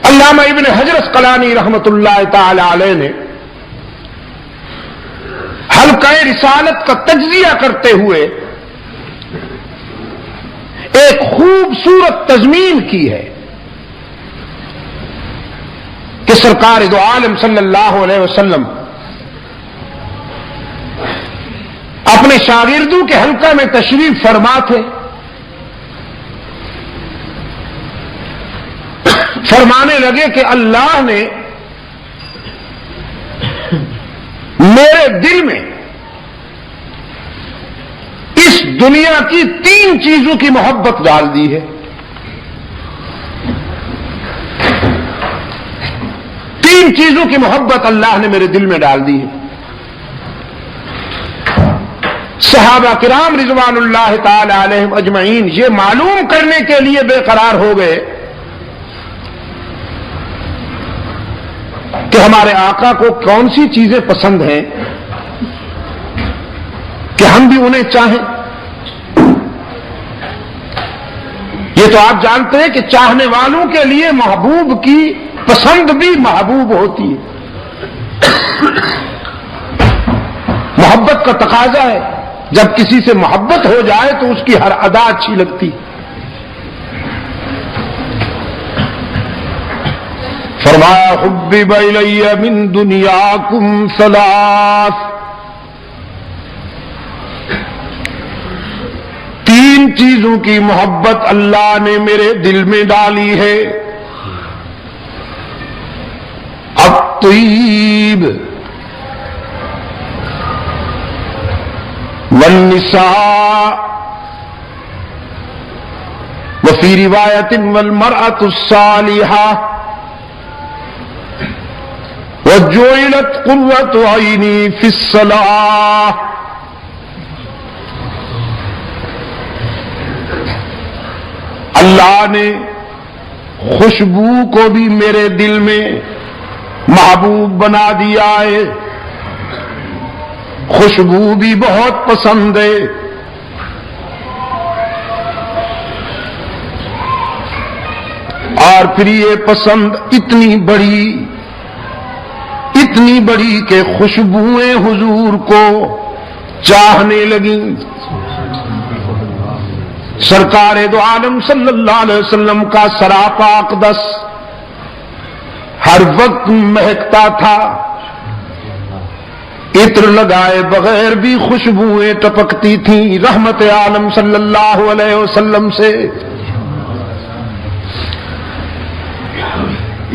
علامہ ابن حجر اسقلانی رحمۃ اللہ تعالی علیہ نے حلقہ رسالت کا تجزیہ کرتے ہوئے ایک خوبصورت تضمین کی ہے کہ سرکار دو عالم صلی اللہ علیہ وسلم اپنے شاگردوں کے حلقہ میں تشریف فرما تھے. فرمانے لگے کہ اللہ نے میرے دل میں اس دنیا کی 3 چیزوں کی محبت ڈال دی ہے. 3 چیزوں کی محبت اللہ نے میرے دل میں ڈال دی ہے. صحابہ کرام رضوان اللہ تعالی علیہم اجمعین یہ معلوم کرنے کے لیے بے قرار ہو گئے کہ ہمارے آقا کو کون سی چیزیں پسند ہیں کہ ہم بھی انہیں چاہیں. یہ تو آپ جانتے ہیں کہ چاہنے والوں کے لیے محبوب کی پسند بھی محبوب ہوتی ہے. محبت کا تقاضا ہے، جب کسی سے محبت ہو جائے تو اس کی ہر ادا اچھی لگتی. فرمایا حبب الی من دنیاکم ثلاث، 3 چیزوں کی محبت اللہ نے میرے دل میں ڈالی ہے. الطیب والنساء وفی روایت والمرأة الصالحة وجعلت قرة عینی فی الصلاة. اللہ نے خوشبو کو بھی میرے دل میں محبوب بنا دیا ہے. خوشبو بھی بہت پسند ہے. اور پھر یہ پسند اتنی بڑی کہ خوشبوئیں حضور کو چاہنے لگیں. سرکار دو عالم صلی اللہ علیہ وسلم کا سراپا اقدس ہر وقت مہکتا تھا. عطر لگائے بغیر بھی خوشبوئیں ٹپکتی تھیں رحمت عالم صلی اللہ علیہ وسلم سے.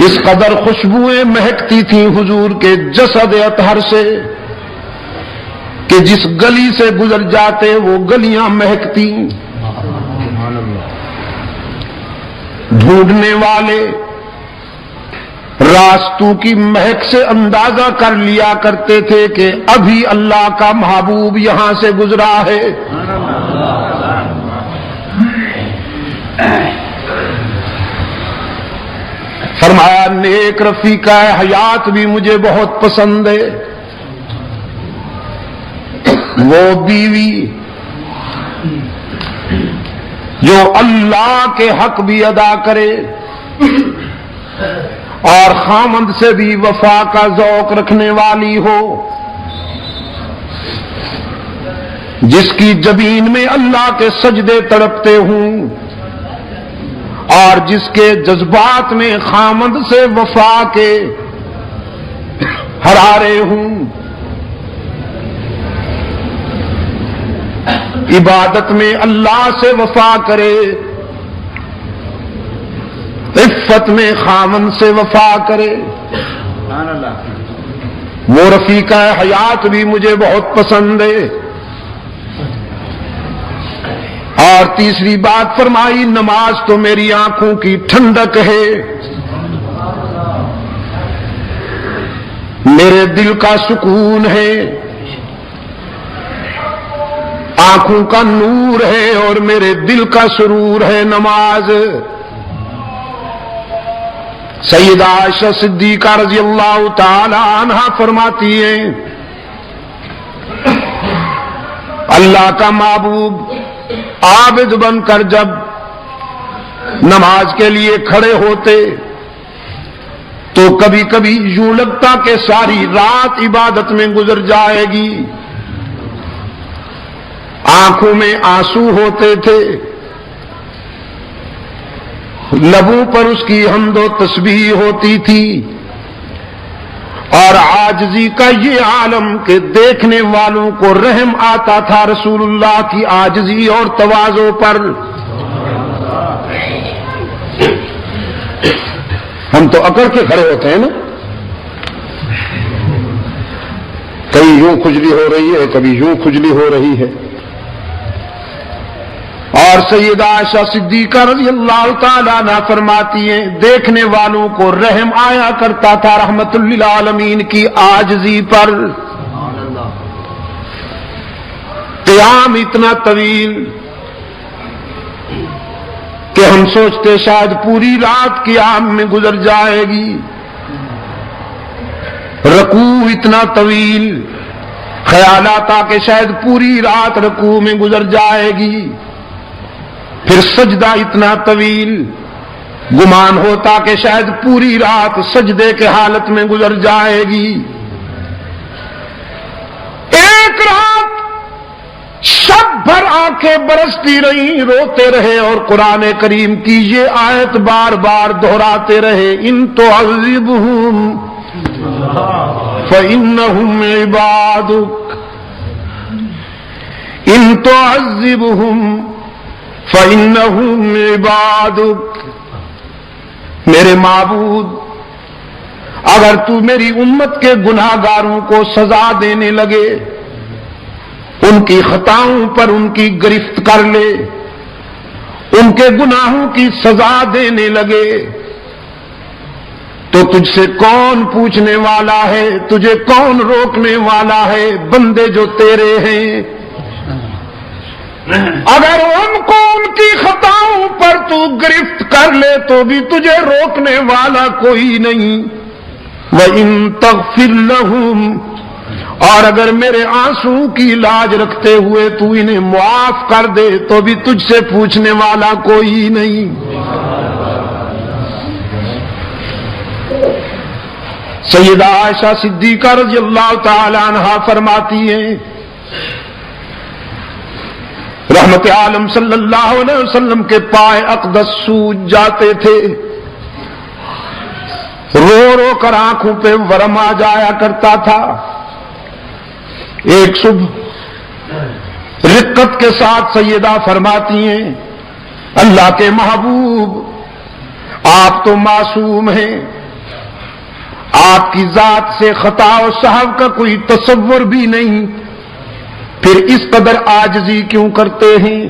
اس قدر خوشبوئیں مہکتی تھیں حضور کے جسد اطہر سے کہ جس گلی سے گزر جاتے وہ گلیاں مہکتی. ڈھونڈنے والے راستوں کی مہک سے اندازہ کر لیا کرتے تھے کہ ابھی اللہ کا محبوب یہاں سے گزرا ہے. فرمایا نیک رفیقہ حیات بھی مجھے بہت پسند ہے. وہ بیوی جو اللہ کے حق بھی ادا کرے اور خامند سے بھی وفا کا ذوق رکھنے والی ہو، جس کی جبین میں اللہ کے سجدے تڑپتے ہوں اور جس کے جذبات میں خامند سے وفا کے حرارے ہوں. عبادت میں اللہ سے وفا کرے، عفت میں خامند سے وفا کرے. وہ رفیقہ حیات بھی مجھے بہت پسند ہے. اور تیسری بات فرمائی نماز تو میری آنکھوں کی ٹھنڈک ہے، میرے دل کا سکون ہے، آنکھوں کا نور ہے اور میرے دل کا سرور ہے نماز. سیدہ عائشہ صدیقہ رضی اللہ تعالی عنہا فرماتی ہیں اللہ کا محبوب عابد بن کر جب نماز کے لیے کھڑے ہوتے تو کبھی کبھی یوں لگتا کہ ساری رات عبادت میں گزر جائے گی. آنکھوں میں آنسو ہوتے تھے، لبوں پر اس کی حمد و تسبیح ہوتی تھی، اور عاجزی کا یہ عالم کہ دیکھنے والوں کو رحم آتا تھا رسول اللہ کی عاجزی اور تواضع پر. ہم تو اکڑ کے کھڑے ہوتے ہیں نا، کبھی یوں کھجلی ہو رہی ہے، کبھی یوں کھجلی ہو رہی ہے. اور سیدہ عائشہ صدیقہ رضی اللہ تعالیٰ عنہا فرماتی ہیں دیکھنے والوں کو رحم آیا کرتا تھا رحمت للعالمین کی عاجزی پر. قیام اتنا طویل کہ ہم سوچتے شاید پوری رات قیام میں گزر جائے گی. رکوع اتنا طویل، خیال آتا کہ شاید پوری رات رکوع میں گزر جائے گی. پھر سجدہ اتنا طویل، گمان ہوتا کہ شاید پوری رات سجدے کے حالت میں گزر جائے گی. ایک رات شب بھر آنکھیں برستی رہی، روتے رہے اور قرآن کریم کی یہ آیت بار بار دہراتے رہے، ان تعذبہم فإنہم عبادک، ان تعذبہم فإنہم عبادک. میرے معبود، اگر تو میری امت کے گناہگاروں کو سزا دینے لگے، ان کی خطاؤں پر ان کی گرفت کر لے، ان کے گناہوں کی سزا دینے لگے، تو تجھ سے کون پوچھنے والا ہے، تجھے کون روکنے والا ہے؟ بندے جو تیرے ہیں، اگر ان کو ان کی خطاؤں پر تو گرفت کر لے تو بھی تجھے روکنے والا کوئی نہیں. وَإِن تَغْفِرْ لَهُمْ، اور اگر میرے آنسو کی لاج رکھتے ہوئے تو انہیں معاف کر دے تو بھی تجھ سے پوچھنے والا کوئی نہیں. سیدہ عائشہ صدیقہ رضی اللہ تعالی عنہا فرماتی ہیں رحمت عالم صلی اللہ علیہ وسلم کے پائے اقدس سوج جاتے تھے، رو رو کر آنکھوں پہ ورم آ جایا کرتا تھا. ایک صبح رقت کے ساتھ سیدہ فرماتی ہیں اللہ کے محبوب، آپ تو معصوم ہیں، آپ کی ذات سے خطا و سہو کا کوئی تصور بھی نہیں، پھر اس قدر عاجزی کیوں کرتے ہیں،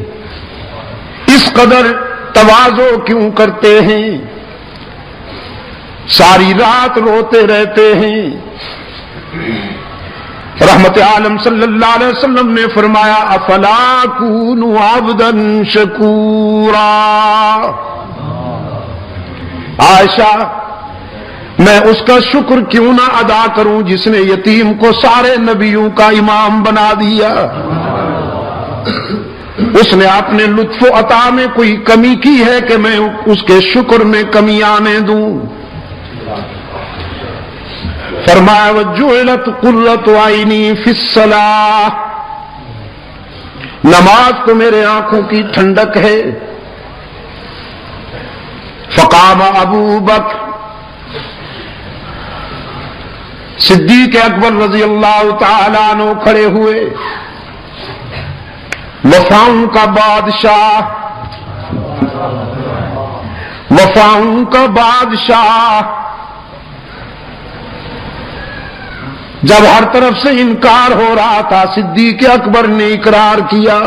اس قدر تواضع کیوں کرتے ہیں، ساری رات روتے رہتے ہیں. رحمت عالم صلی اللہ علیہ وسلم نے فرمایا افلا اکون عبدا شکورا. عائشہ، میں اس کا شکر کیوں نہ ادا کروں جس نے یتیم کو سارے نبیوں کا امام بنا دیا. اس نے اپنے لطف و عطا میں کوئی کمی کی ہے کہ میں اس کے شکر میں کمی آنے دوں؟ فرمایا وجعلت قرۃ عینی فی الصلاۃ، نماز تو میرے آنکھوں کی ٹھنڈک ہے. فقام ابو بکر، صدیق اکبر رضی اللہ تعالی عنہ کھڑے ہوئے. وفاؤں کا بادشاہ، وفاؤں کا بادشاہ، جب ہر طرف سے انکار ہو رہا تھا صدیق اکبر نے اقرار کیا.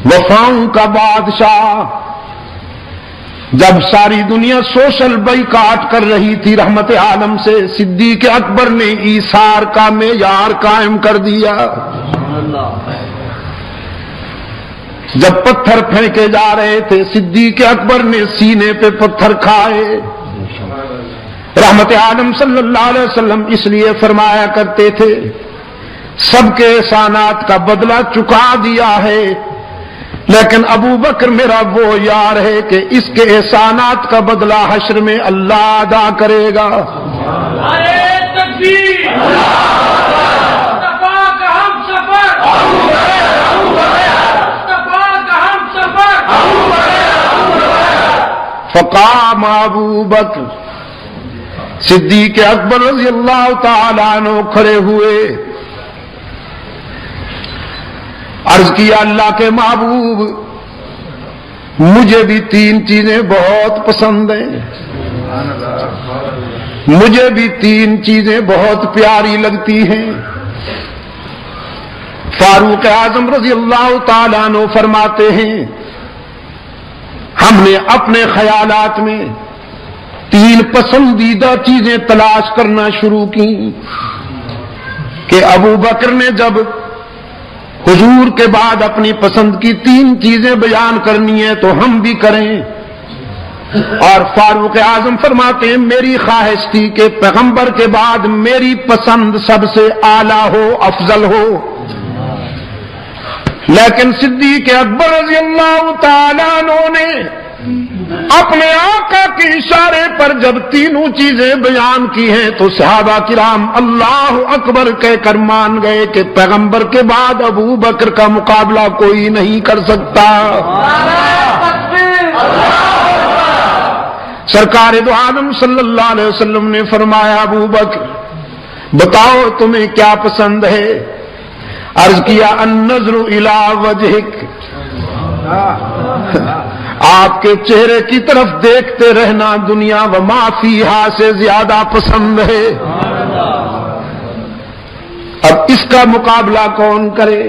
وفاؤں کا بادشاہ، جب ساری دنیا سوشل بائیکاٹ کر رہی تھی رحمت عالم سے، صدیق اکبر نے ایثار کا معیار قائم کر دیا. جب پتھر پھینکے جا رہے تھے صدیق اکبر نے سینے پہ پتھر کھائے. رحمت عالم صلی اللہ علیہ وسلم اس لیے فرمایا کرتے تھے سب کے احسانات کا بدلہ چکا دیا ہے، لیکن ابو بکر میرا وہ یار ہے کہ اس کے احسانات کا بدلہ حشر میں اللہ ادا کرے گا. فقام ابو بکر صدیق اکبر رضی اللہ تعالیٰ عنہ کھڑے ہوئے. عرض کیا اللہ کے محبوب مجھے بھی 3 چیزیں بہت پسند ہیں, مجھے بھی 3 چیزیں بہت پیاری لگتی ہیں. فاروق اعظم رضی اللہ تعالیٰ عنہ فرماتے ہیں ہم نے اپنے خیالات میں 3 پسندیدہ چیزیں تلاش کرنا شروع کی کہ ابو بکر نے جب حضور کے بعد اپنی پسند کی 3 چیزیں بیان کرنی ہے تو ہم بھی کریں. اور فاروق اعظم فرماتے ہیں میری خواہش تھی کہ پیغمبر کے بعد میری پسند سب سے اعلیٰ ہو, افضل ہو. لیکن صدیق اکبر رضی اللہ تعالیٰ عنہ نے اپنے آقا کے اشارے پر جب 3 چیزیں بیان کی ہیں تو صحابہ کرام اللہ اکبر کہہ کر مان گئے کہ پیغمبر کے بعد ابو بکر کا مقابلہ کوئی نہیں کر سکتا. سرکار دو عالم صلی اللہ علیہ وسلم نے فرمایا ابو بکر بتاؤ تمہیں کیا پسند ہے؟ عرض کیا النظر الی وجہک, آپ کے چہرے کی طرف دیکھتے رہنا دنیا و ما فیہا سے زیادہ پسند ہے. اب اس کا مقابلہ کون کرے؟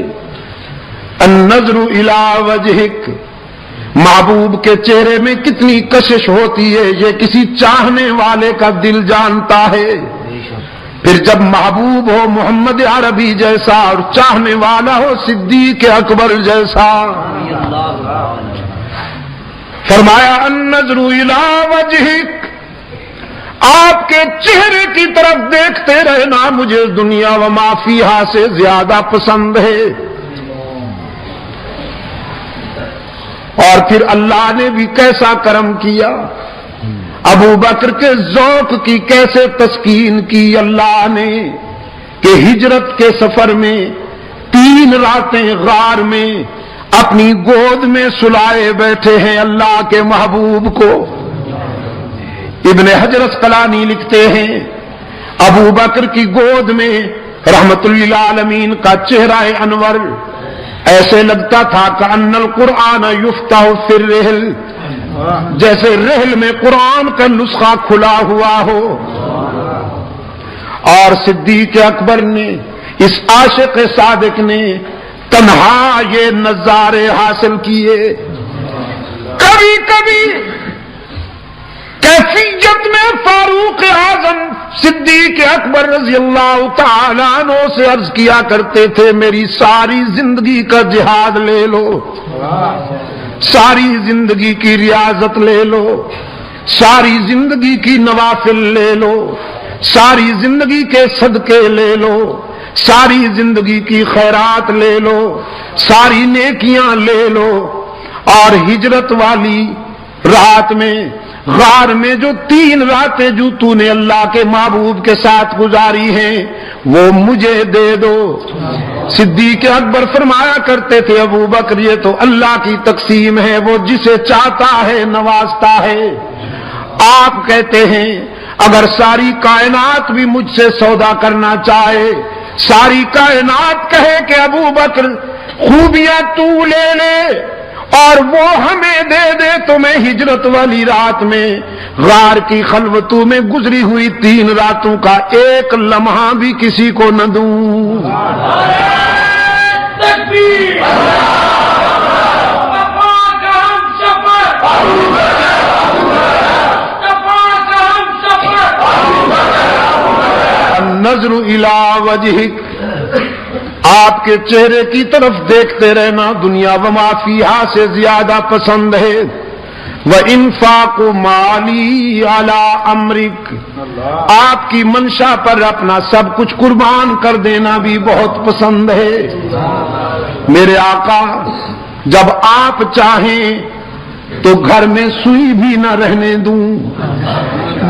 النظر الی وجہک, محبوب کے چہرے میں کتنی کشش ہوتی ہے یہ کسی چاہنے والے کا دل جانتا ہے. پھر جب محبوب ہو محمد عربی جیسا اور چاہنے والا ہو صدیق اکبر جیسا. فرمایا النظر الی وجہک, آپ کے چہرے کی طرف دیکھتے رہنا مجھے دنیا و ما فیہا سے زیادہ پسند ہے. اور پھر اللہ نے بھی کیسا کرم کیا, ابو بکر کے ذوق کی کیسے تسکین کی اللہ نے کہ ہجرت کے سفر میں 3 راتیں غار میں اپنی گود میں سلائے بیٹھے ہیں اللہ کے محبوب کو. ابن حجر اسقلانی لکھتے ہیں ابو بکر کی گود میں رحمت للعالمین کا چہرہ انور ایسے لگتا تھا کہ ان القرآن یفتح فی الرحل, جیسے رحل میں قرآن کا نسخہ کھلا ہوا ہو. اور صدیق اکبر نے اس عاشق صادق نے تنہا یہ نظارے حاصل کیے. کبھی کبھی کیفیت میں فاروق اعظم صدیق اکبر رضی اللہ تعالیٰ عنہ سے عرض کیا کرتے تھے میری ساری زندگی کا جہاد لے لو, ساری زندگی کی ریاضت لے لو, ساری زندگی کی نوافل لے لو, ساری زندگی کے صدقے لے لو, ساری زندگی کی خیرات لے لو, ساری نیکیاں لے لو, اور ہجرت والی رات میں غار میں جو 3 راتیں جو تو نے اللہ کے محبوب کے ساتھ گزاری ہیں وہ مجھے دے دو. صدیق اکبر فرمایا کرتے تھے ابو بکر یہ تو اللہ کی تقسیم ہے, وہ جسے چاہتا ہے نوازتا ہے. آپ کہتے ہیں اگر ساری کائنات بھی مجھ سے سودا کرنا چاہے, ساری کائنات کہے کہ ابو بکر خوبیاں تو لے لے اور وہ ہمیں دے دے تو میں ہجرت والی رات میں غار کی خلوتوں میں گزری ہوئی 3 راتوں کا ایک لمحہ بھی کسی کو نہ دوں. النظر الی وجہک, آپ کے چہرے کی طرف دیکھتے رہنا دنیا و ما فیہا سے زیادہ پسند ہے. وَإِنفَاقُ مَالِي عَلَىٰ أَمْرِكَ, آپ کی منشا پر اپنا سب کچھ قربان کر دینا بھی بہت پسند ہے. میرے آقا جب آپ چاہیں تو گھر میں سوئی بھی نہ رہنے دوں،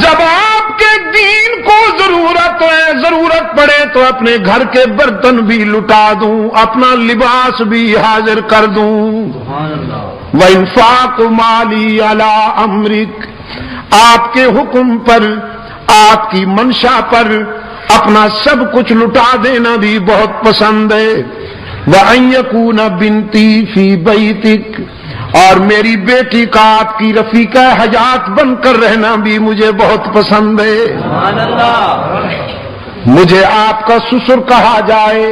جب آپ کے دین کو ضرورت پڑے تو اپنے گھر کے برتن بھی لٹا دوں، اپنا لباس بھی حاضر کر دوں۔ وَإِنفَاقُ مَالِي عَلَىٰ أَمْرِكَ، آپ کے حکم پر، آپ کی منشا پر اپنا سب کچھ لٹا دینا بھی بہت پسند ہے۔ وَأَن يَكُونَ بِنْتِي فِي بَيْتِكَ، اور میری بیٹی کا آپ کی رفیقہ حیات بن کر رہنا بھی مجھے بہت پسند ہے۔ مجھے آپ کا سسر کہا جائے،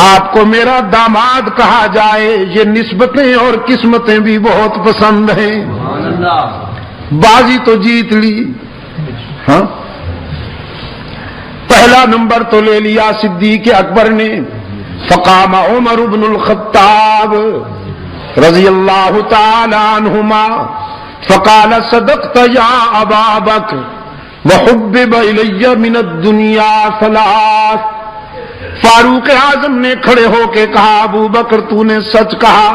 آپ کو میرا داماد کہا جائے، یہ نسبتیں اور قسمتیں بھی بہت پسند ہیں۔ بازی تو جیت لی، ہاں پہلا نمبر تو لے لیا صدیق اکبر نے۔ فقام عمر بن الخطاب رضی اللہ تعالی عنہما فقال صدقت یا ابا بکر وحبب الی من الدنیا ثلاث، فاروق اعظم نے کھڑے ہو کے کہا ابو بکر تو نے سچ کہا۔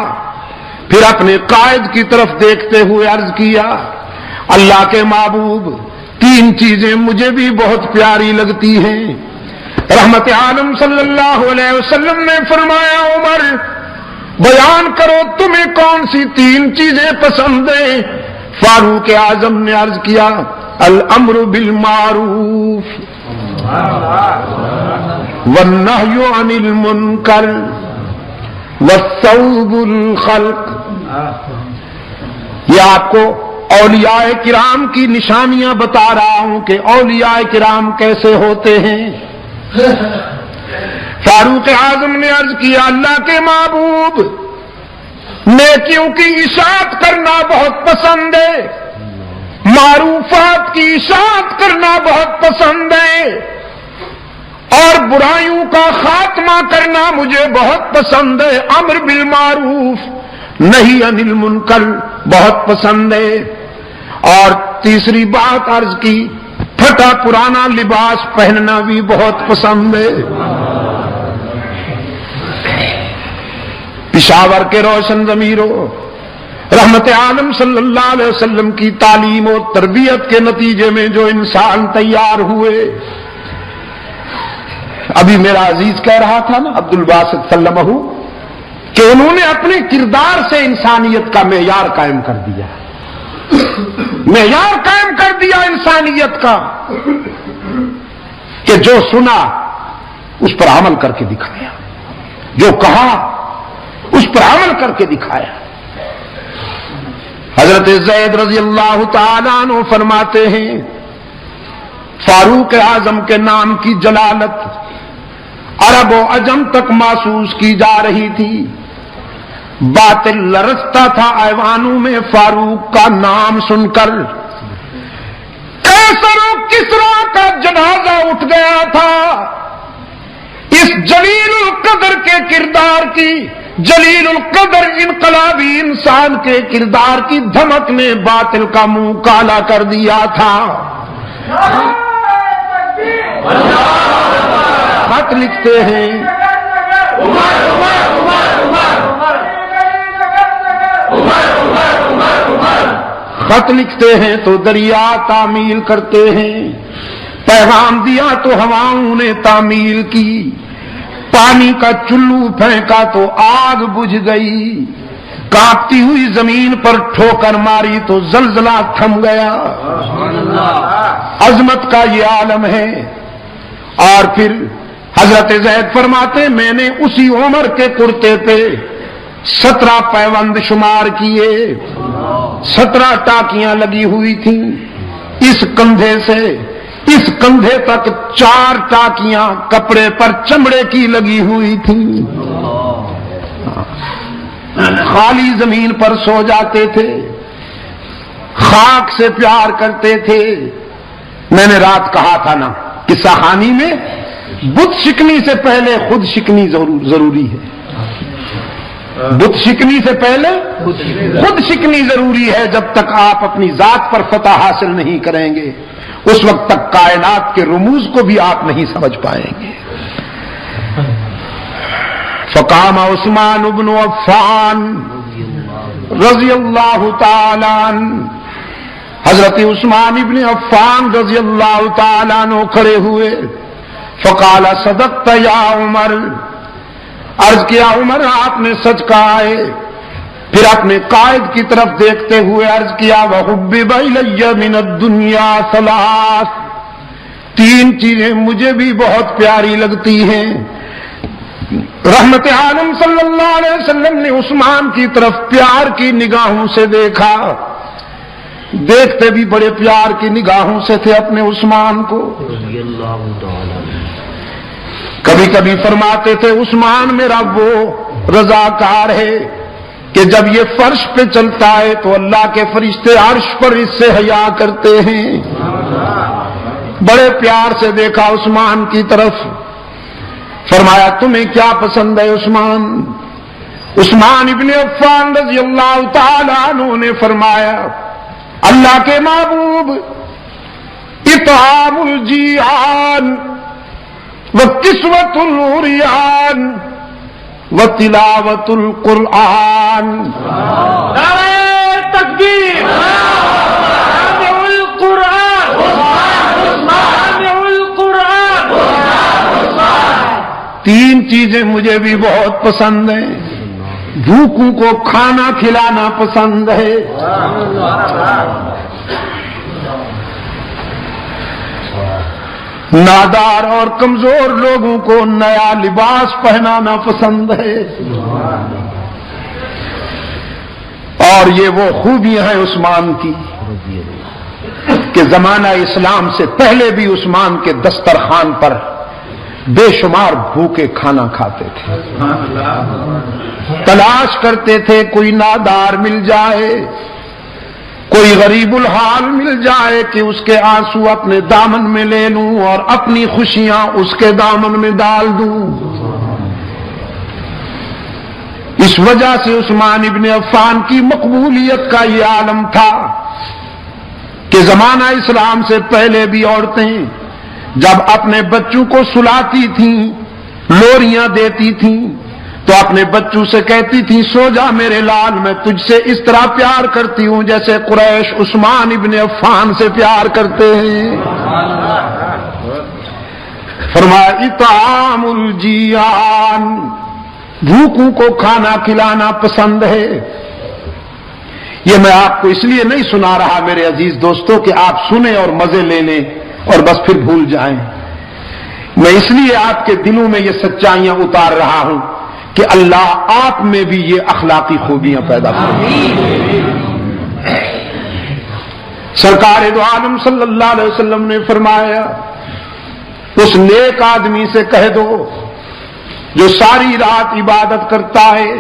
پھر اپنے قائد کی طرف دیکھتے ہوئے عرض کیا اللہ کے محبوب تین چیزیں مجھے بھی بہت پیاری لگتی ہیں۔ رحمت عالم صلی اللہ علیہ وسلم نے فرمایا عمر بیان کرو تمہیں کون سی تین چیزیں پسند ہیں؟ فاروق اعظم نے عرض کیا الامر بالمعروف والنہی عن المنکر والثوب الخلق۔ یہ آپ کو اولیاء کرام کی نشانیاں بتا رہا ہوں کہ اولیاء کرام کیسے ہوتے ہیں۔ فاروق اعظم نے عرض کیا اللہ کے محبوب نیکیوں کی اشاعت کرنا بہت پسند ہے، معروفات کی اشاعت کرنا بہت پسند ہے، اور برائیوں کا خاتمہ کرنا مجھے بہت پسند ہے۔ امر بالمعروف نہی عن المنکر بہت پسند ہے۔ اور تیسری بات عرض کی پھٹا پرانا لباس پہننا بھی بہت پسند ہے۔ پشاور کے روشن ضمیروں، رحمت عالم صلی اللہ علیہ وسلم کی تعلیم و تربیت کے نتیجے میں جو انسان تیار ہوئے، ابھی میرا عزیز کہہ رہا تھا نا عبد الباسط سلمہ کہ انہوں نے اپنے کردار سے انسانیت کا معیار قائم کر دیا، معیار قائم کر دیا انسانیت کا، کہ جو سنا اس پر عمل کر کے دکھایا، جو کہا اس پر عمل کر کے دکھایا۔ حضرت زید رضی اللہ تعالیٰ عنہ فرماتے ہیں فاروق اعظم کے نام کی جلالت عرب و عجم تک محسوس کی جا رہی تھی۔ باطل لرزتا تھا ایوانوں میں فاروق کا نام سن کر۔ کیسر و کسرا کا جنازہ اٹھ گیا تھا اس جلیل القدر کے کردار کی، جلیل القدر انقلابی انسان کے کردار کی دھمک نے باطل کا منہ کالا کر دیا تھا۔ خط لکھتے ہیں خط لکھتے ہیں تو دریا تعمیل کرتے ہیں، پیغام دیا تو ہواؤں نے تعمیل کی، پانی کا چلو پھینکا تو آگ بجھ گئی، کانپتی ہوئی زمین پر ٹھوکر ماری تو زلزلہ تھم گیا۔ عظمت کا یہ عالم ہے۔ اور پھر حضرت زید فرماتے میں نے اسی عمر کے کرتے پہ 17 پیوند شمار کیے، 17 ٹاکیاں لگی ہوئی تھیں، اس کندھے سے اس کندھے تک 4 ٹاکیاں کپڑے پر چمڑے کی لگی ہوئی تھیں۔ خالی زمین پر سو جاتے تھے، خاک سے پیار کرتے تھے۔ میں نے رات کہا تھا نا قصہ خانی میں بت شکنی سے پہلے خود شکنی ضروری ہے، بت شکنی سے پہلے خود شکنی ضروری ہے۔ جب تک آپ اپنی ذات پر فتح حاصل نہیں کریں گے اس وقت تک کائنات کے رموز کو بھی آپ نہیں سمجھ پائیں گے۔ فقام عثمان بن عفان رضی اللہ تعالی عنہ، حضرت عثمان ابن عفان رضی اللہ تعالیٰ عنہ کھڑے ہوئے، فقال صدقت یا عمر، عرض کیا عمر آپ نے سچ کہا ہے۔ پھر اپنے قائد کی طرف دیکھتے ہوئے عرض کیا وحبب الی من الدنیا ثلاث، تین چیزیں مجھے بھی بہت پیاری لگتی ہیں۔ رحمت عالم صلی اللہ علیہ وسلم نے عثمان کی طرف پیار کی نگاہوں سے دیکھا، دیکھتے بھی بڑے پیار کی نگاہوں سے تھے اپنے عثمان کو۔ کبھی کبھی فرماتے تھے عثمان میرا وہ رضاکار ہے کہ جب یہ فرش پہ چلتا ہے تو اللہ کے فرشتے عرش پر اس سے حیا کرتے ہیں۔ بڑے پیار سے دیکھا عثمان کی طرف، فرمایا تمہیں کیا پسند ہے عثمان؟ عثمان ابن عفان رضی اللہ تعالی عنہ نے فرمایا اللہ کے محبوب اطعام الجیعان وکسوۃ العریان وتلاوۃ القرآن۔ نعرہ تکبیر، سامع القرآن، سامع القرآن۔ تین چیزیں مجھے بھی بہت پسند ہیں، بھوکوں کو کھانا کھلانا پسند ہے، نادار اور کمزور لوگوں کو نیا لباس پہنانا پسند ہے، اور یہ وہ خوبیاں ہیں عثمان کی کہ زمانہ اسلام سے پہلے بھی عثمان کے دسترخوان پر بے شمار بھوکے کھانا کھاتے تھے، تلاش کرتے تھے کوئی نادار مل جائے، کوئی غریب الحال مل جائے کہ اس کے آنسو اپنے دامن میں لے لوں اور اپنی خوشیاں اس کے دامن میں ڈال دوں۔ اس وجہ سے عثمان ابن عفان کی مقبولیت کا یہ عالم تھا کہ زمانہ اسلام سے پہلے بھی عورتیں جب اپنے بچوں کو سلاتی تھیں، لوریاں دیتی تھیں، تو اپنے بچوں سے کہتی تھی سو جا میرے لال، میں تجھ سے اس طرح پیار کرتی ہوں جیسے قریش عثمان ابن عفان سے پیار کرتے ہیں۔ فرمایا اطعام الجیعان، بھوکوں کو کھانا کھلانا پسند ہے۔ یہ میں آپ کو اس لیے نہیں سنا رہا میرے عزیز دوستوں کہ آپ سنیں اور مزے لے لیں اور بس پھر بھول جائیں، میں اس لیے آپ کے دلوں میں یہ سچائیاں اتار رہا ہوں کہ اللہ آپ میں بھی یہ اخلاقی خوبیاں پیدا کریں۔ سرکار دو عالم صلی اللہ علیہ وسلم نے فرمایا اس نیک آدمی سے کہہ دو جو ساری رات عبادت کرتا ہے،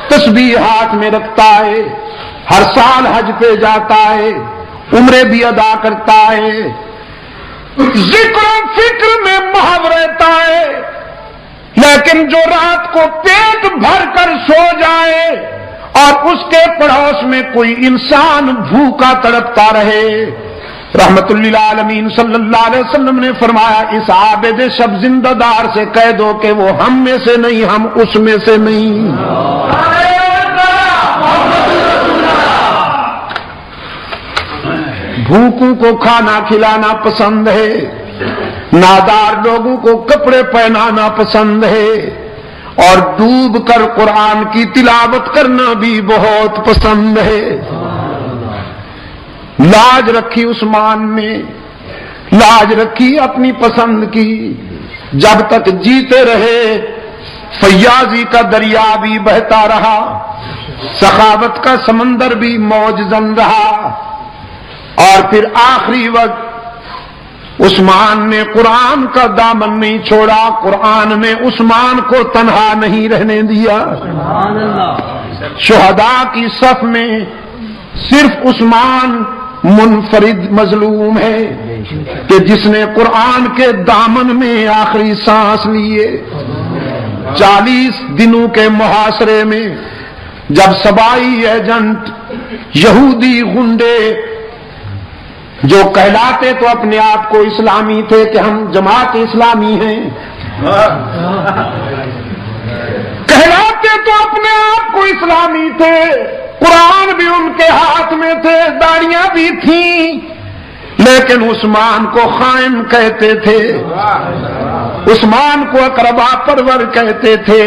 تسبیح ہاتھ میں رکھتا ہے، ہر سال حج پہ جاتا ہے، عمرے بھی ادا کرتا ہے، ذکر و فکر میں محو رہتا ہے، لیکن جو رات کو پیٹ بھر کر سو جائے اور اس کے پڑوس میں کوئی انسان بھوکا تڑپتا رہے، رحمت للعالمین صلی اللہ علیہ وسلم نے فرمایا اس عابد شب زندہ دار سے کہہ دو کہ وہ ہم میں سے نہیں، ہم اس میں سے نہیں۔ بھوکوں کو کھانا کھلانا پسند ہے، نادار لوگوں کو کپڑے پہنانا پسند ہے، اور ڈوب کر قرآن کی تلاوت کرنا بھی بہت پسند ہے۔ لاج رکھی عثمان نے، لاج رکھی اپنی پسند کی، جب تک جیتے رہے فیاضی کا دریا بھی بہتا رہا، سخاوت کا سمندر بھی موج زن رہا، اور پھر آخری وقت عثمان نے قرآن کا دامن نہیں چھوڑا، قرآن نے عثمان کو تنہا نہیں رہنے دیا۔ شہداء کی صف میں صرف عثمان منفرد مظلوم ہے کہ جس نے قرآن کے دامن میں آخری سانس لیے۔ 40 دنوں کے محاصرے میں جب صبائی ایجنٹ، یہودی گنڈے جو کہلاتے تو اپنے آپ کو اسلامی تھے کہ ہم جماعت اسلامی ہیں، کہلاتے تو اپنے آپ کو اسلامی تھے، قرآن بھی ان کے ہاتھ میں تھے، داڑیاں بھی تھیں، لیکن عثمان کو خائن کہتے تھے، عثمان کو اقربا پرور کہتے تھے،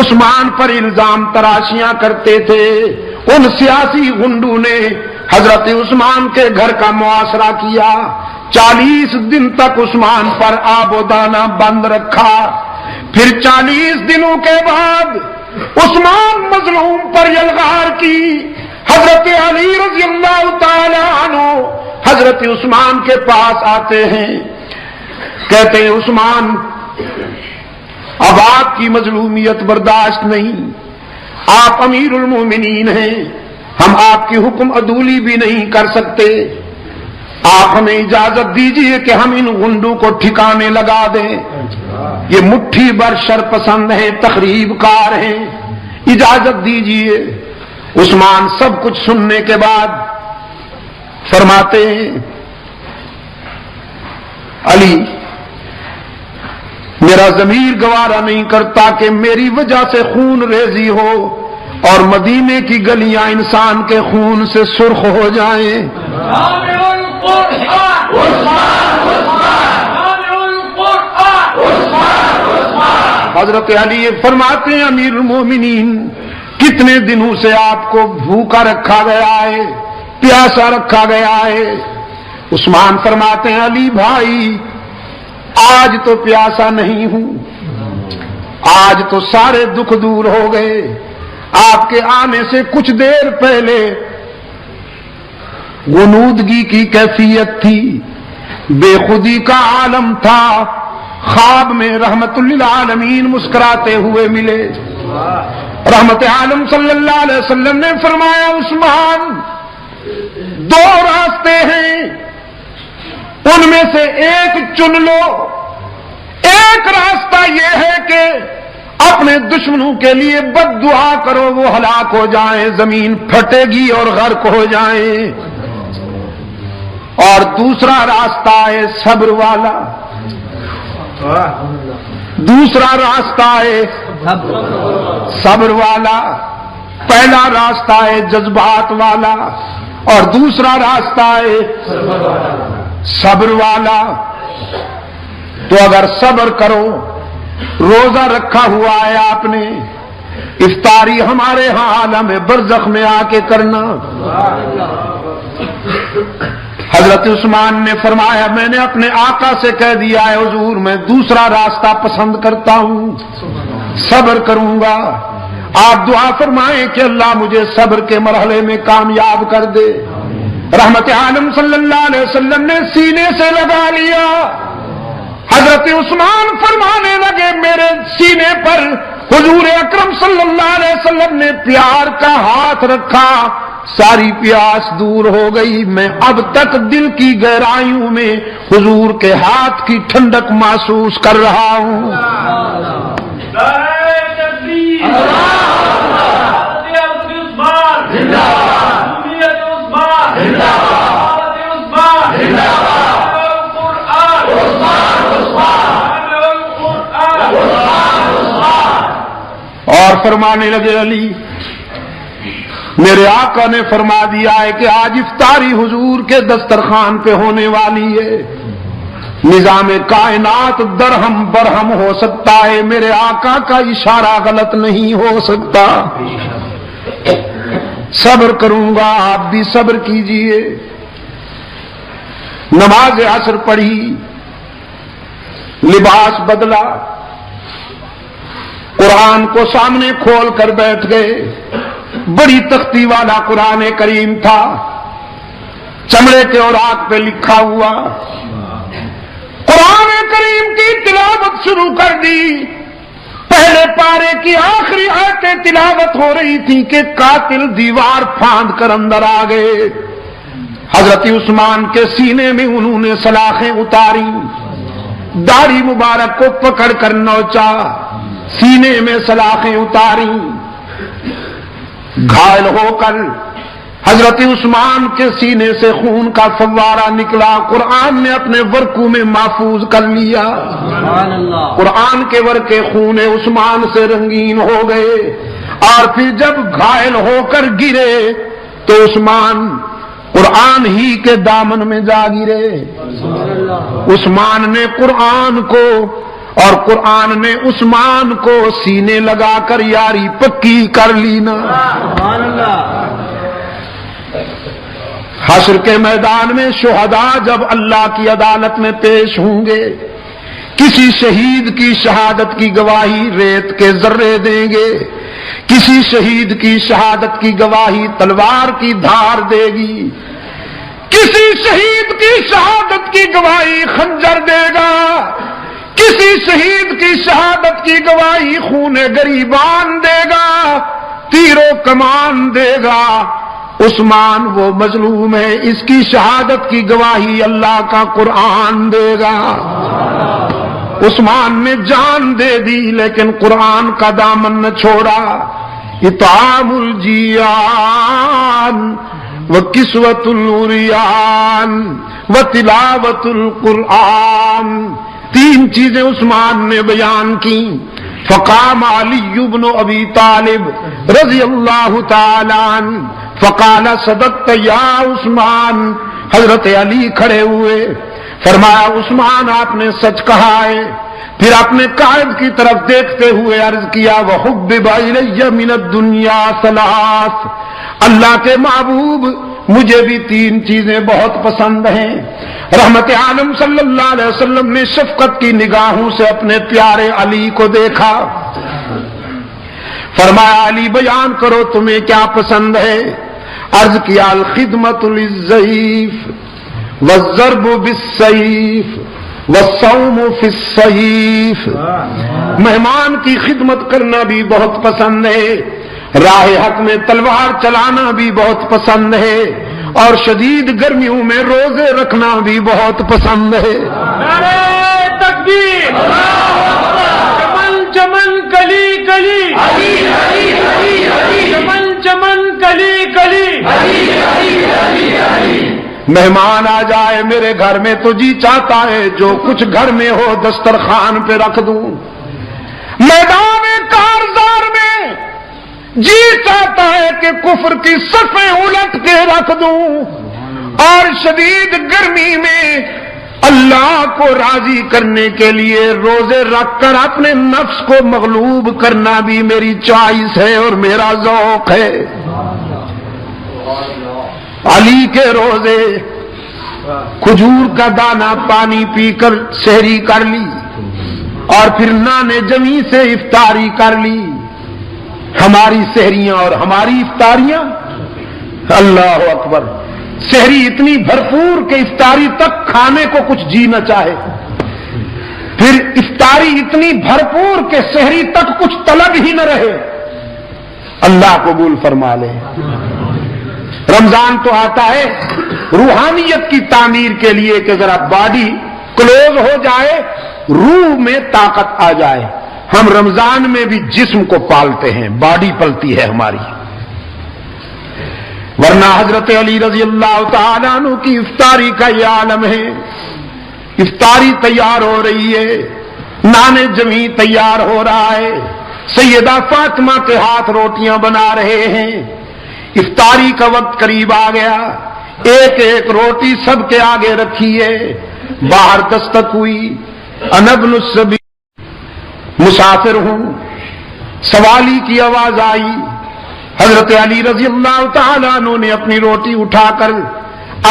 عثمان پر الزام تراشیاں کرتے تھے۔ ان سیاسی گنڈوں نے حضرت عثمان کے گھر کا محاصرہ کیا، 40 دن تک عثمان پر آب و دانہ بند رکھا۔ پھر 40 دنوں کے بعد عثمان مظلوم پر یلغار کی۔ حضرت علی رضی اللہ تعالی عنہ حضرت عثمان کے پاس آتے ہیں، کہتے ہیں عثمان اب آپ کی مظلومیت برداشت نہیں، آپ امیر المومنین ہیں، ہم آپ کی حکم عدولی بھی نہیں کر سکتے، آپ ہمیں اجازت دیجیے کہ ہم ان غنڈوں کو ٹھکانے لگا دیں، یہ مٹھی بھر شرپسند ہیں، تخریب کار ہیں، اجازت دیجیے۔ عثمان سب کچھ سننے کے بعد فرماتے ہیں علی میرا ضمیر گوارا نہیں کرتا کہ میری وجہ سے خون ریزی ہو اور مدینے کی گلیاں انسان کے خون سے سرخ ہو جائیں۔ حضرت علی فرماتے ہیں امیر المومنین کتنے دنوں سے آپ کو بھوکا رکھا گیا ہے، پیاسا رکھا گیا ہے؟ عثمان فرماتے ہیں علی بھائی آج تو پیاسا نہیں ہوں، آج تو سارے دکھ دور ہو گئے، آپ کے آنے سے کچھ دیر پہلے غنودگی کی کیفیت تھی، بے خودی کا عالم تھا، خواب میں رحمت للعالمین مسکراتے ہوئے ملے۔ رحمت عالم صلی اللہ علیہ وسلم نے فرمایا عثمان دو راستے ہیں، ان میں سے ایک چن لو، ایک راستہ یہ ہے کہ اپنے دشمنوں کے لیے بد دعا کرو، وہ ہلاک ہو جائیں، زمین پھٹے گی اور غرق ہو جائیں، اور دوسرا راستہ ہے صبر والا، دوسرا راستہ ہے صبر والا، پہلا راستہ ہے جذبات والا اور دوسرا راستہ ہے صبر والا۔ تو اگر صبر کرو، روزہ رکھا ہوا ہے آپ نے، افطاری ہمارے ہاں عالم برزخ میں آ کے کرنا۔ حضرت عثمان نے فرمایا میں نے اپنے آقا سے کہہ دیا ہے حضور میں دوسرا راستہ پسند کرتا ہوں، صبر کروں گا، آپ دعا فرمائیں کہ اللہ مجھے صبر کے مرحلے میں کامیاب کر دے۔ رحمت عالم صلی اللہ علیہ وسلم نے سینے سے لگا لیا، حضرت عثمان فرمانے لگے میرے سینے پر حضور اکرم صلی اللہ علیہ وسلم نے پیار کا ہاتھ رکھا، ساری پیاس دور ہو گئی، میں اب تک دل کی گہرائیوں میں حضور کے ہاتھ کی ٹھنڈک محسوس کر رہا ہوں۔ اور فرمانے لگے علی میرے آقا نے فرما دیا ہے کہ آج افطاری حضور کے دسترخوان پہ ہونے والی ہے، نظام کائنات درہم برہم ہو سکتا ہے، میرے آقا کا اشارہ غلط نہیں ہو سکتا۔ صبر کروں گا، آپ بھی صبر کیجئے۔ نماز عصر پڑھی، لباس بدلا، قرآن کو سامنے کھول کر بیٹھ گئے، بڑی تختی والا قرآن کریم تھا، چمڑے کے اوراق پہ لکھا ہوا، قرآن کریم کی تلاوت شروع کر دی۔ پہلے پارے کی آخری آیتیں تلاوت ہو رہی تھی کہ قاتل دیوار پھاند کر اندر آ گئے۔ حضرت عثمان کے سینے میں انہوں نے سلاخیں اتاری، داڑھی مبارک کو پکڑ کر نوچا، سینے میں سلاخیں اتاری، گھائل ہو کر حضرت عثمان کے سینے سے خون کا فوارہ نکلا، قرآن نے اپنے ورقوں میں محفوظ کر لیا، قرآن کے ورقے خون عثمان سے رنگین ہو گئے۔ اور پھر جب گھائل ہو کر گرے تو عثمان قرآن ہی کے دامن میں جا گرے. عثمان نے قرآن کو اور قرآن نے عثمان کو سینے لگا کر یاری پکی کر لی نا. حشر کے میدان میں شہداء جب اللہ کی عدالت میں پیش ہوں گے، کسی شہید کی شہادت کی گواہی ریت کے ذرے دیں گے، کسی شہید کی شہادت کی گواہی تلوار کی دھار دے گی، کسی شہید کی شہادت کی گواہی خنجر دے گا، کسی شہید کی شہادت کی گواہی خون گریبان دے گا، تیر و کمان دے گا. عثمان وہ مظلوم ہے، اس کی شہادت کی گواہی اللہ کا قرآن دے گا. عثمان نے جان دے دی لیکن قرآن کا دامن نہ چھوڑا. اطعام الجیان وکسوۃ العریان وتلاوۃ القرآن، تین چیزیں عثمان نے بیان کی. فقام علی بن ابی طالب رضی اللہ تعالی عنہ فقال صدقت یا عثمان. حضرت علی کھڑے ہوئے، فرمایا عثمان آپ نے سچ کہا ہے. پھر اپنے قائد کی طرف دیکھتے ہوئے عرض کیا وحبب الی من الدنیا ثلاث، اللہ کے محبوب مجھے بھی تین چیزیں بہت پسند ہیں. رحمت عالم صلی اللہ علیہ وسلم نے شفقت کی نگاہوں سے اپنے پیارے علی کو دیکھا، فرمایا علی بیان کرو تمہیں کیا پسند ہے. عرض کیا الخدمت للضعیف والضرب بالسیف والصوم فی الصیف، مہمان کی خدمت کرنا بھی بہت پسند ہے، راہ حق میں تلوار چلانا بھی بہت پسند ہے، اور شدید گرمیوں میں روزے رکھنا بھی بہت پسند ہے. نعرہ تکبیر، چمن چمن کلی کلی، چمن چمن کلی کلی. مہمان آ جائے میرے گھر میں تو جی چاہتا ہے جو کچھ گھر میں ہو دسترخوان پہ رکھ دوں. میدان کارزار میں جی چاہتا ہے کہ کفر کی صفیں الٹ کے رکھ دوں، اور شدید گرمی میں اللہ کو راضی کرنے کے لیے روزے رکھ کر اپنے نفس کو مغلوب کرنا بھی میری چوائس ہے اور میرا ذوق ہے. علی کے روزے کھجور کا دانہ پانی پی کر سحری کر لی اور پھر نان جمی سے افطاری کر لی. ہماری سحریاں اور ہماری افطاریاں، اللہ اکبر، سحری اتنی بھرپور کہ افطاری تک کھانے کو کچھ جی نہ چاہے، پھر افطاری اتنی بھرپور کہ سحری تک کچھ طلب ہی نہ رہے. اللہ قبول فرما لے. رمضان تو آتا ہے روحانیت کی تعمیر کے لیے کہ ذرا باڈی کلوز ہو جائے، روح میں طاقت آ جائے. ہم رمضان میں بھی جسم کو پالتے ہیں، باڈی پلتی ہے ہماری. ورنہ حضرت علی رضی اللہ تعالیٰ عنہ کی افطاری کا یہ عالم ہے. افطاری تیار ہو رہی ہے، نان جمی تیار ہو رہا ہے، سیدہ فاطمہ کے ہاتھ روٹیاں بنا رہے ہیں. افطاری کا وقت قریب آ گیا، ایک ایک روٹی سب کے آگے رکھی ہے. باہر دستک ہوئی، انا ابن السبیل، مسافر ہوں. سوالی کی آواز آئی. حضرت علی رضی اللہ تعالیٰ عنہ نے اپنی روٹی اٹھا کر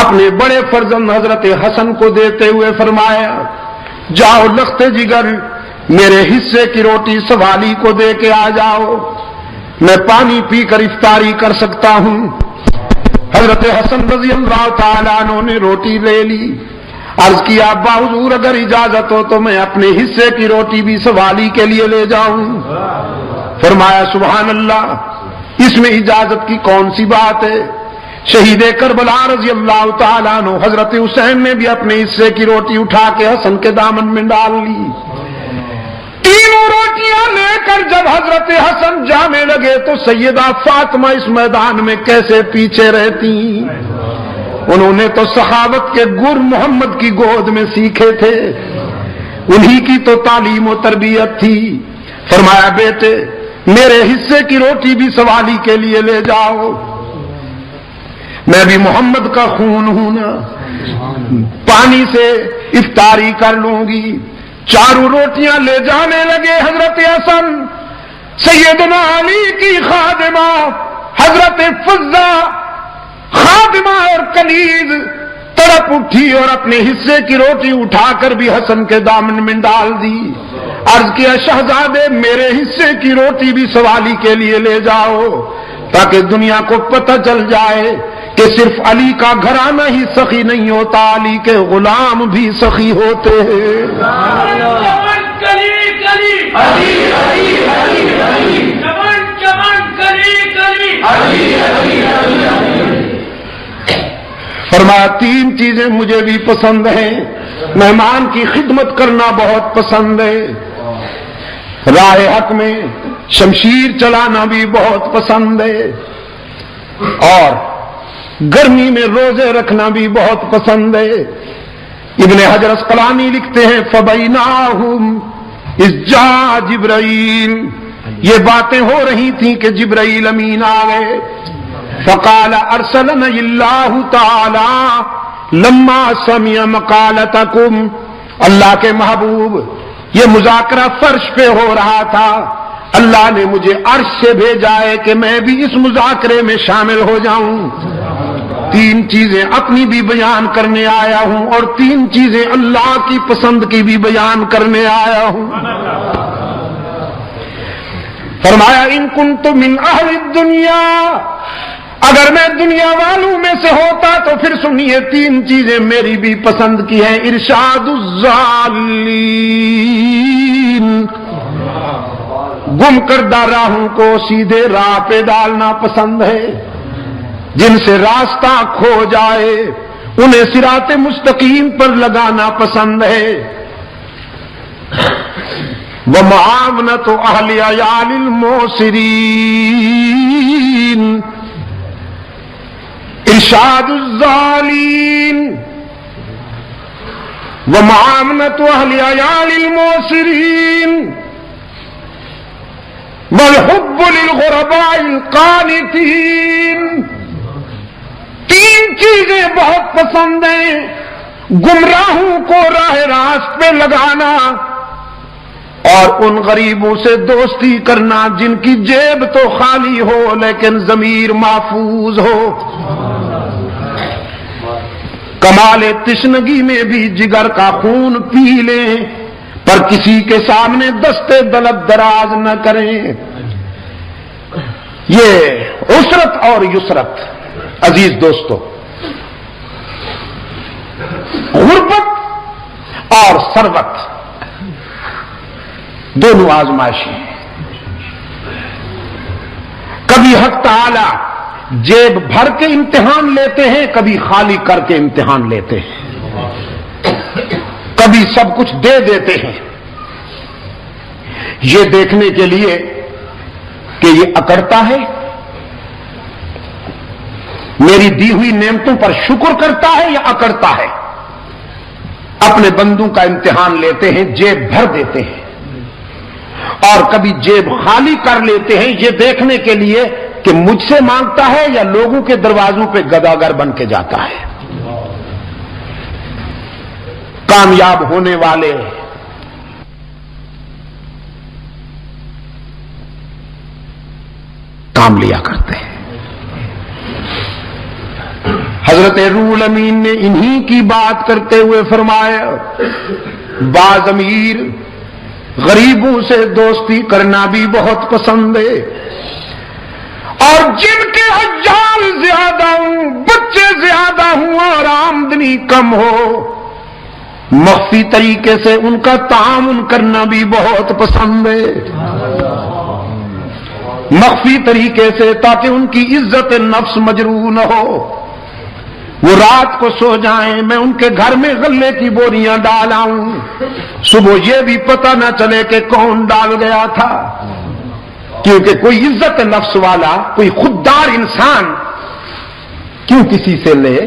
اپنے بڑے فرزند حضرت حسن کو دیتے ہوئے فرمایا جاؤ لخت جگر میرے حصے کی روٹی سوالی کو دے کے آ جاؤ، میں پانی پی کر افطاری کر سکتا ہوں. حضرت حسن رضی اللہ تعالیٰ عنہ نے روٹی لے لی. عرض کیا ابا حضور اگر اجازت ہو تو میں اپنے حصے کی روٹی بھی سوالی کے لیے لے جاؤں. فرمایا سبحان اللہ، اس میں اجازت کی کون سی بات ہے. شہید کربلا رضی اللہ تعالیٰ عنہ حضرت حسین نے بھی اپنے حصے کی روٹی اٹھا کے حسن کے دامن میں ڈال لی. تینوں روٹیاں لے کر جب حضرت حسن جانے لگے تو سیدہ فاطمہ اس میدان میں کیسے پیچھے رہتی. انہوں نے تو صحابت کے گر محمد کی گود میں سیکھے تھے، انہی کی تو تعلیم و تربیت تھی. فرمایا بیٹے میرے حصے کی روٹی بھی سوالی کے لیے لے جاؤ، میں بھی محمد کا خون ہوں نا، پانی سے افطاری کر لوں گی۔ چاروں روٹیاں لے جانے لگے۔ حضرت حسن سیدنا علی کی خادمہ حضرت فضہ خادمہ اور کنیز تڑپ اٹھی اور اپنے حصے کی روٹی اٹھا کر بھی حسن کے دامن میں ڈال دی۔ عرض کیا شہزادے میرے حصے کی روٹی بھی سوالی کے لیے لے جاؤ، تاکہ دنیا کو پتہ چل جائے کہ صرف علی کا گھرانہ ہی سخی نہیں ہوتا، علی کے غلام بھی سخی ہوتے ہیں۔ چمن کلی کلی علی علی علی علی، چمن چمن کلی کلی علی علی علی۔ فرمایا تین چیزیں مجھے بھی پسند ہیں، مہمان کی خدمت کرنا بہت پسند ہے، راہ حق میں شمشیر چلانا بھی بہت پسند ہے، اور گرمی میں روزے رکھنا بھی بہت پسند ہے۔ ابن حجر اسقلانی لکھتے ہیں فَبَيْنَاهُمْ إِذْ جَاءَ جِبْرَائِیل، یہ باتیں ہو رہی تھیں کہ جبرائیل امین آ گئے۔ فقال ارسلنی اللہ تعالی لما سمع مقالتکم، اللہ کے محبوب یہ مذاکرہ فرش پہ ہو رہا تھا، اللہ نے مجھے عرش سے بھیجا ہے کہ میں بھی اس مذاکرے میں شامل ہو جاؤں۔ تین چیزیں اپنی بھی بیان کرنے آیا ہوں اور تین چیزیں اللہ کی پسند کی بھی بیان کرنے آیا ہوں۔ فرمایا ان کنت من اہل الدنیا، اگر میں دنیا والوں میں سے ہوتا تو پھر سنیے تین چیزیں میری بھی پسند کی ہیں۔ ارشاد الضالین، گم کردہ راہوں کو سیدھے راہ پہ ڈالنا پسند ہے، جن سے راستہ کھو جائے انہیں صراط مستقیم پر لگانا پسند ہے۔ وَمُعَاوَنَةُ أَهْلِ عَيَالِ الْمُعْسِرِينَ، ارشاد الضالین وَمُعَاوَنَةُ أَهْلِ عَيَالِ الْمُعْسِرِينَ وَالْحُبُّ لِلْغُرَبَاءِ الْقَانِتِينَ۔ تین چیزیں بہت پسند ہیں، گمراہوں کو راہ راست پہ لگانا اور ان غریبوں سے دوستی کرنا جن کی جیب تو خالی ہو لیکن ضمیر محفوظ ہو۔ کمال تشنگی میں بھی جگر کا خون پی لیں پر کسی کے سامنے دستے دلت دراز نہ کریں۔ یہ عسرت اور یسرت عزیز دوستو، غربت اور ثروت دونوں آزمائشی ہیں۔ کبھی حق تعالی جیب بھر کے امتحان لیتے ہیں، کبھی خالی کر کے امتحان لیتے ہیں، کبھی سب کچھ دے دیتے ہیں یہ دیکھنے کے لیے کہ یہ اکڑتا ہے، میری دی ہوئی نعمتوں پر شکر کرتا ہے یا اکڑتا ہے۔ اپنے بندوں کا امتحان لیتے ہیں، جیب بھر دیتے ہیں، اور کبھی جیب خالی کر لیتے ہیں یہ دیکھنے کے لیے کہ مجھ سے مانگتا ہے یا لوگوں کے دروازوں پہ گداگر بن کے جاتا ہے۔ کامیاب ہونے والے کام لیا کرتے ہیں۔ حضرت روح الامین نے انہی کی بات کرتے ہوئے فرمایا بعض امیر غریبوں سے دوستی کرنا بھی بہت پسند ہے، اور جن کے حجال زیادہ ہوں، بچے زیادہ ہوں اور آمدنی کم ہو، مخفی طریقے سے ان کا تعاون کرنا بھی بہت پسند ہے، مخفی طریقے سے، تاکہ ان کی عزت نفس مجروح نہ ہو۔ وہ رات کو سو جائیں، میں ان کے گھر میں غلے کی بوریاں ڈال آؤں، صبح یہ بھی پتہ نہ چلے کہ کون ڈال گیا تھا، کیونکہ کوئی عزت نفس والا، کوئی خوددار انسان کیوں کسی سے لے؟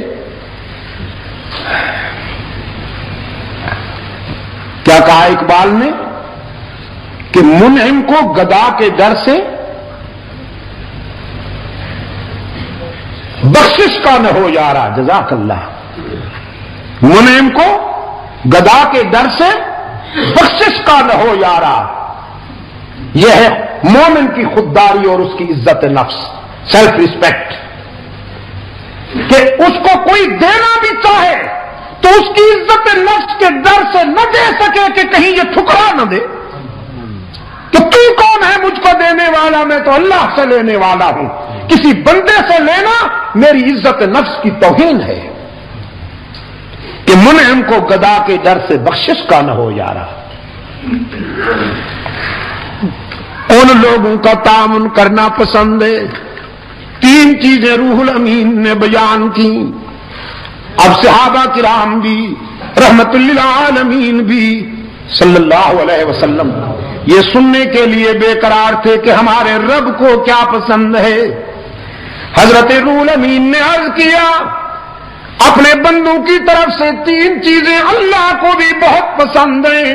کیا کہا اقبال نے کہ کہ منعم کو گدا کے ڈر سے بخشش کا نہ ہو یارا. جزاک اللہ. منعم کو گدا کے ڈر سے بخشش کا نہ ہو یارا. یہ ہے مومن کی خودداری اور اس کی عزت نفس، سیلف ریسپیکٹ، کہ اس کو کوئی دینا بھی چاہے تو اس کی عزت نفس کے ڈر سے نہ دے سکے کہ کہیں یہ ٹھکرا نہ دے کہ تو کون ہے مجھ کو دینے والا، میں تو اللہ سے لینے والا ہوں. کسی بندے سے لینا میری عزت نفس کی توہین ہے. کہ منعم کو گدا کے ڈر سے بخشش کا نہ ہو یارا. ان لوگوں کا تعاون کرنا پسند ہے. 3 چیزیں روح الامین نے بیان کی. اب صحابہ کرام بھی رحمت للعالمین بھی صلی اللہ علیہ وسلم یہ سننے کے لیے بے قرار تھے کہ ہمارے رب کو کیا پسند ہے. حضرت روح الامین نے عرض کیا اپنے بندوں کی طرف سے 3 چیزیں اللہ کو بھی بہت پسند ہیں.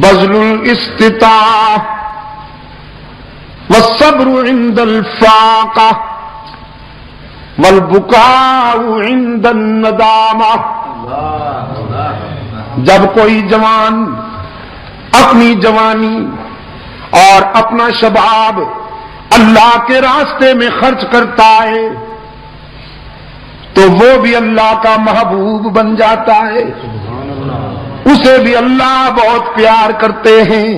بذل الاستطاع والصبر عند الفاقہ والبکاء عند الندامہ. جب کوئی جوان اپنی جوانی اور اپنا شباب اللہ کے راستے میں خرچ کرتا ہے تو وہ بھی اللہ کا محبوب بن جاتا ہے. اسے بھی اللہ بہت پیار کرتے ہیں.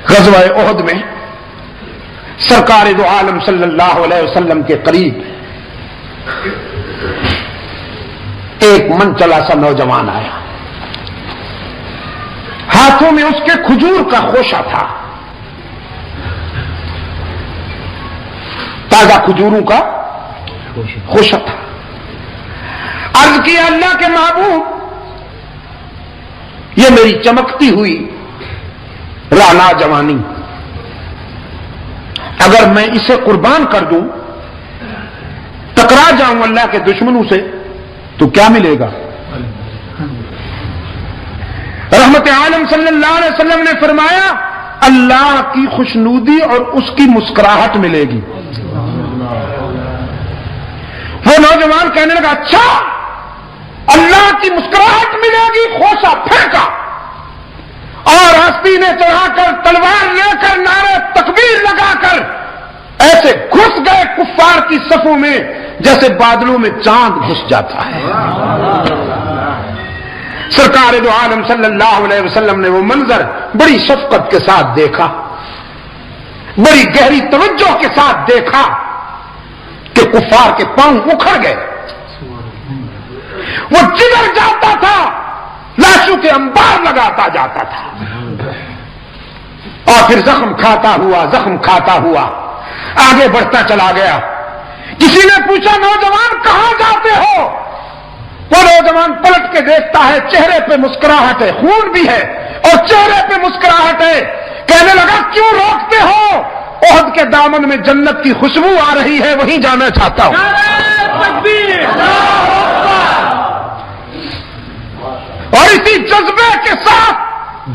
غزوہ احد میں سرکار دو عالم صلی اللہ علیہ وسلم کے قریب ایک من چلا سا نوجوان آیا. ہاتھوں میں اس کے کھجور کا خوشہ تھا، تازہ کھجوروں کا خوشہ تھا. عرض کیا اللہ کے محبوب یہ میری چمکتی ہوئی رانا جوانی اگر میں اسے قربان کر دوں ٹکرا جاؤں اللہ کے دشمنوں سے تو کیا ملے گا؟ رحمت عالم صلی اللہ علیہ وسلم نے فرمایا اللہ کی خوشنودی اور اس کی مسکراہٹ ملے گی. وہ نوجوان کہنے لگا اچھا اللہ کی مسکراہٹ ملے گی. خوشہ پھینکا اور ہستی نے چڑھا کر تلوار لے کر نعرے تکبیر لگا کر ایسے گھس گئے کفار کی صفوں میں جیسے بادلوں میں چاند گھس جاتا ہے. سرکار دو عالم صلی اللہ علیہ وسلم نے وہ منظر بڑی شفقت کے ساتھ دیکھا، بڑی گہری توجہ کے ساتھ دیکھا کہ کفار کے پاؤں اکھڑ گئے. وہ جدھر جاتا تھا لاشوں کے انبار لگاتا جاتا تھا اور پھر زخم کھاتا ہوا آگے بڑھتا چلا گیا. کسی نے پوچھا نوجوان کہاں جاتے ہو؟ وہ نوجوان پلٹ کے دیکھتا ہے چہرے پہ مسکراہٹ ہے، خون بھی ہے اور چہرے پہ مسکراہٹ ہے. کہنے لگا کیوں روکتے ہو؟ احد کے دامن میں جنت کی خوشبو آ رہی ہے، وہیں جانا چاہتا ہوں. اور اسی جذبے کے ساتھ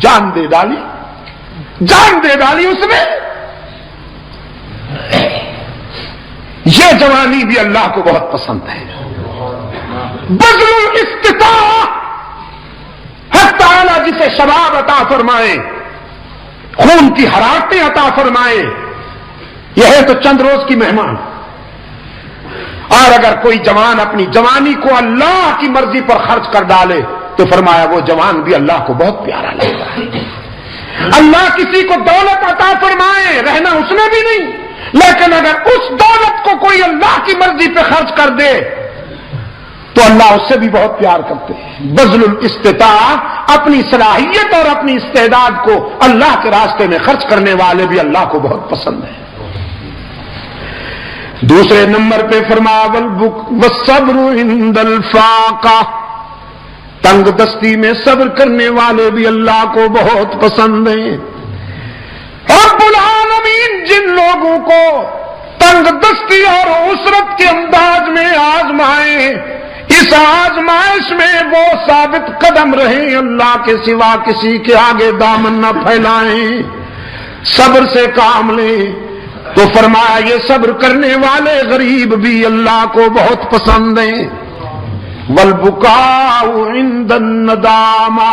جان دے ڈالی اس نے. یہ جوانی بھی اللہ کو بہت پسند ہے. بذل الاستطاع، حق تعالی جسے شباب عطا فرمائے، خون کی حرارتیں عطا فرمائے، یہ ہے تو چند روز کی مہمان. اور اگر کوئی جوان اپنی جوانی کو اللہ کی مرضی پر خرچ کر ڈالے تو فرمایا وہ جوان بھی اللہ کو بہت پیارا لگتا ہے. اللہ کسی کو دولت عطا فرمائے رہنا اس نے بھی نہیں، لیکن اگر اس دولت کو کوئی اللہ کی مرضی پہ خرچ کر دے تو اللہ اس سے بھی بہت پیار کرتے ہیں. بذل الاستطاع، اپنی صلاحیت اور اپنی استعداد کو اللہ کے راستے میں خرچ کرنے والے بھی اللہ کو بہت پسند ہیں. دوسرے نمبر پہ فرمایا والصبر عند الفاقہ، تنگ دستی میں صبر کرنے والے بھی اللہ کو بہت پسند ہیں. رب العالمین جن لوگوں کو تنگ دستی اور عسرت کے انداز میں آزمائے، اس آزمائش میں وہ ثابت قدم رہیں، اللہ کے سوا کسی کے آگے دامن نہ پھیلائیں، صبر سے کام لیں۔ تو فرمایا یہ صبر کرنے والے غریب بھی اللہ کو بہت پسند ہیں۔ والبکاء عند الندامہ،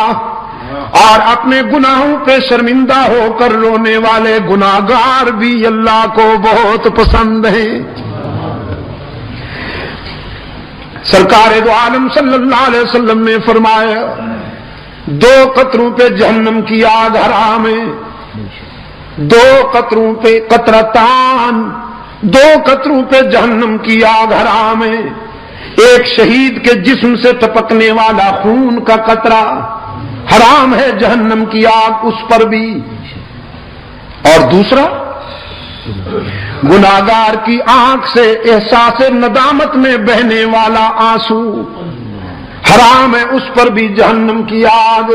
اور اپنے گناہوں پہ شرمندہ ہو کر رونے والے گناہگار بھی اللہ کو بہت پسند ہیں۔ سرکار دو عالم صلی اللہ علیہ وسلم نے فرمایا 2 قطروں پہ جہنم کی آگ حرام ہے، 2 قطروں پہ قطرتان، 2 قطروں پہ جہنم کی آگ حرام ہے۔ ایک شہید کے جسم سے ٹپکنے والا خون کا قطرہ حرام ہے جہنم کی آگ اس پر بھی، اور دوسرا گناہگار کی آنکھ سے احساس ندامت میں بہنے والا آنسو حرام ہے اس پر بھی جہنم کی آگ۔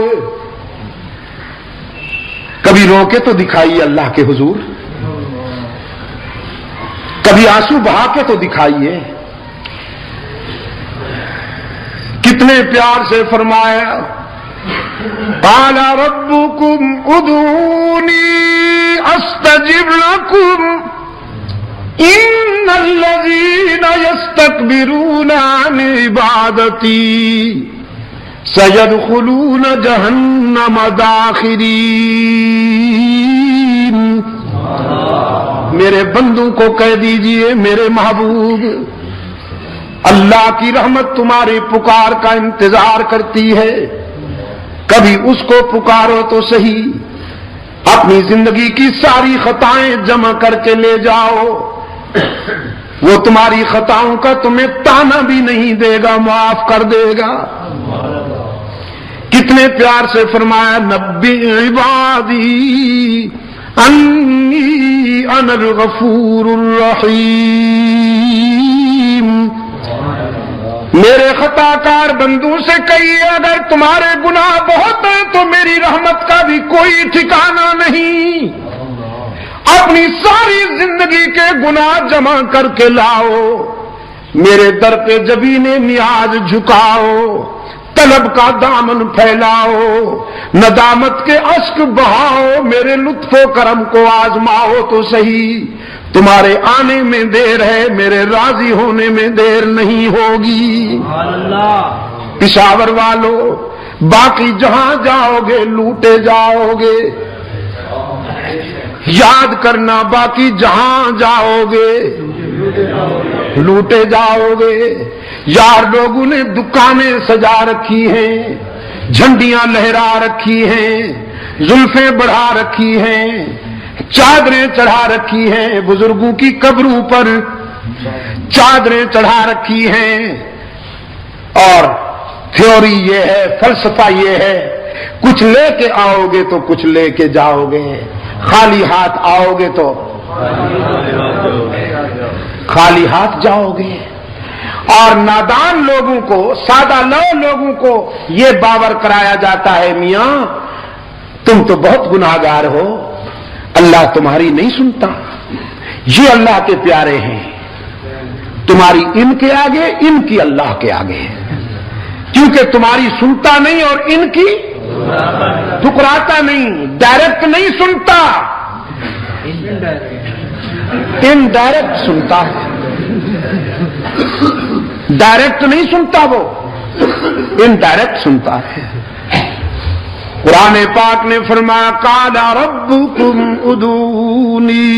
کبھی رو کے تو دکھائیے اللہ کے حضور، کبھی آنسو بہا کے تو دکھائیے۔ کتنے پیار سے فرمایا قال ربكم ادعوني استجب لكم ان الذين يستكبرون عن عبادتي سيدخلون جهنم داخرين۔ میرے بندوں کو کہہ دیجئے میرے محبوب، اللہ کی رحمت تمہاری پکار کا انتظار کرتی ہے، کبھی اس کو پکارو تو صحیح، اپنی زندگی کی ساری خطائیں جمع کر کے لے جاؤ، وہ تمہاری خطاؤں کا تمہیں تانا بھی نہیں دے گا، معاف کر دے گا۔ کتنے پیار سے فرمایا نبی عبادی انی انا الغفور الرحیم، میرے خطا کار بندوں سے کہیے اگر تمہارے گناہ بہت ہیں تو میری رحمت کا بھی کوئی ٹھکانہ نہیں، اپنی ساری زندگی کے گناہ جمع کر کے لاؤ، میرے در پہ جبین نیاز جھکاؤ، طلب کا دامن پھیلاؤ، ندامت کے اشک بہاؤ، میرے لطف و کرم کو آزماؤ تو صحیح، تمہارے آنے میں دیر ہے، میرے راضی ہونے میں دیر نہیں ہوگی۔ پشاور والو باقی جہاں جاؤ گے لوٹے جاؤ گے، یاد کرنا باقی جہاں جاؤ گے لوٹے جاؤ گے۔ یار لوگوں نے دکانیں سجا رکھی ہیں، جھنڈیاں لہرا رکھی ہیں، زلفیں بڑھا رکھی ہیں، چادریں چڑھا رکھی ہیں، بزرگوں کی قبروں پر چادریں چڑھا رکھی ہیں، اور تھیوری یہ ہے، فلسفہ یہ ہے، کچھ لے کے آؤ گے تو کچھ لے کے جاؤ گے، خالی ہاتھ آؤ گے تو خالی ہاتھ جاؤ گے۔ اور نادان لوگوں کو، سادہ لوگوں کو یہ باور کرایا جاتا ہے میاں تم تو بہت گناہگار ہو، اللہ تمہاری نہیں سنتا۔ یہ اللہ کے پیارے ہیں، تمہاری ان کے آگے، ان کی اللہ کے آگے ہے، کیونکہ تمہاری سنتا نہیں اور ان کی ٹھکراتا نہیں، ڈائریکٹ نہیں سنتا، انڈائریکٹ سنتا ہے، ڈائریکٹ نہیں سنتا، وہ انڈائریکٹ سنتا ہے۔ قرآن پاک نے فرمایا قال ربکم ادعونی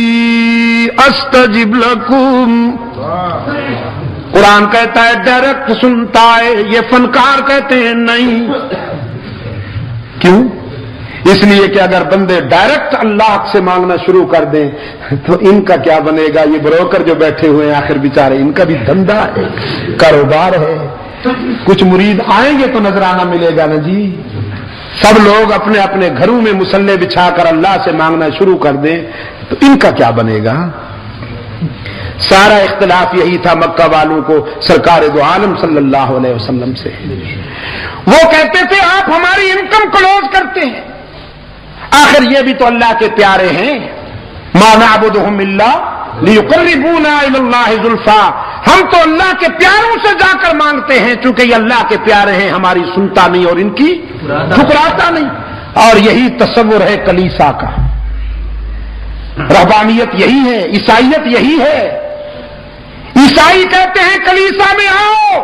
استجب لکم، قرآن کہتا ہے ڈائریکٹ سنتا ہے، یہ فنکار کہتے ہیں نہیں۔ کیوں؟ اس لیے کہ اگر بندے ڈائریکٹ اللہ سے مانگنا شروع کر دیں تو ان کا کیا بنے گا؟ یہ بروکر جو بیٹھے ہوئے ہیں آخر بیچارے، ان کا بھی دھندا ہے، کاروبار ہے، کچھ مرید آئیں گے تو نذرانہ ملے گا نا جی۔ سب لوگ اپنے اپنے گھروں میں مصلے بچھا کر اللہ سے مانگنا شروع کر دیں تو ان کا کیا بنے گا؟ سارا اختلاف یہی تھا مکہ والوں کو سرکار دو عالم صلی اللہ علیہ وسلم سے۔ وہ کہتے تھے آپ ہماری انکم کلوز کرتے ہیں، آخر یہ بھی تو اللہ کے پیارے ہیں، ما نعبدهم الا لیقربونا الی اللہ زلفا، ہم تو اللہ کے پیاروں سے جا کر مانگتے ہیں، چونکہ یہ اللہ کے پیارے ہیں، ہماری سنتا نہیں اور ان کی ٹھکراتا نہیں۔ اور یہی تصور ہے کلیسا کا، رہبانیت یہی ہے، عیسائیت یہی ہے۔ عیسائی کہتے ہیں کلیسا میں آؤ،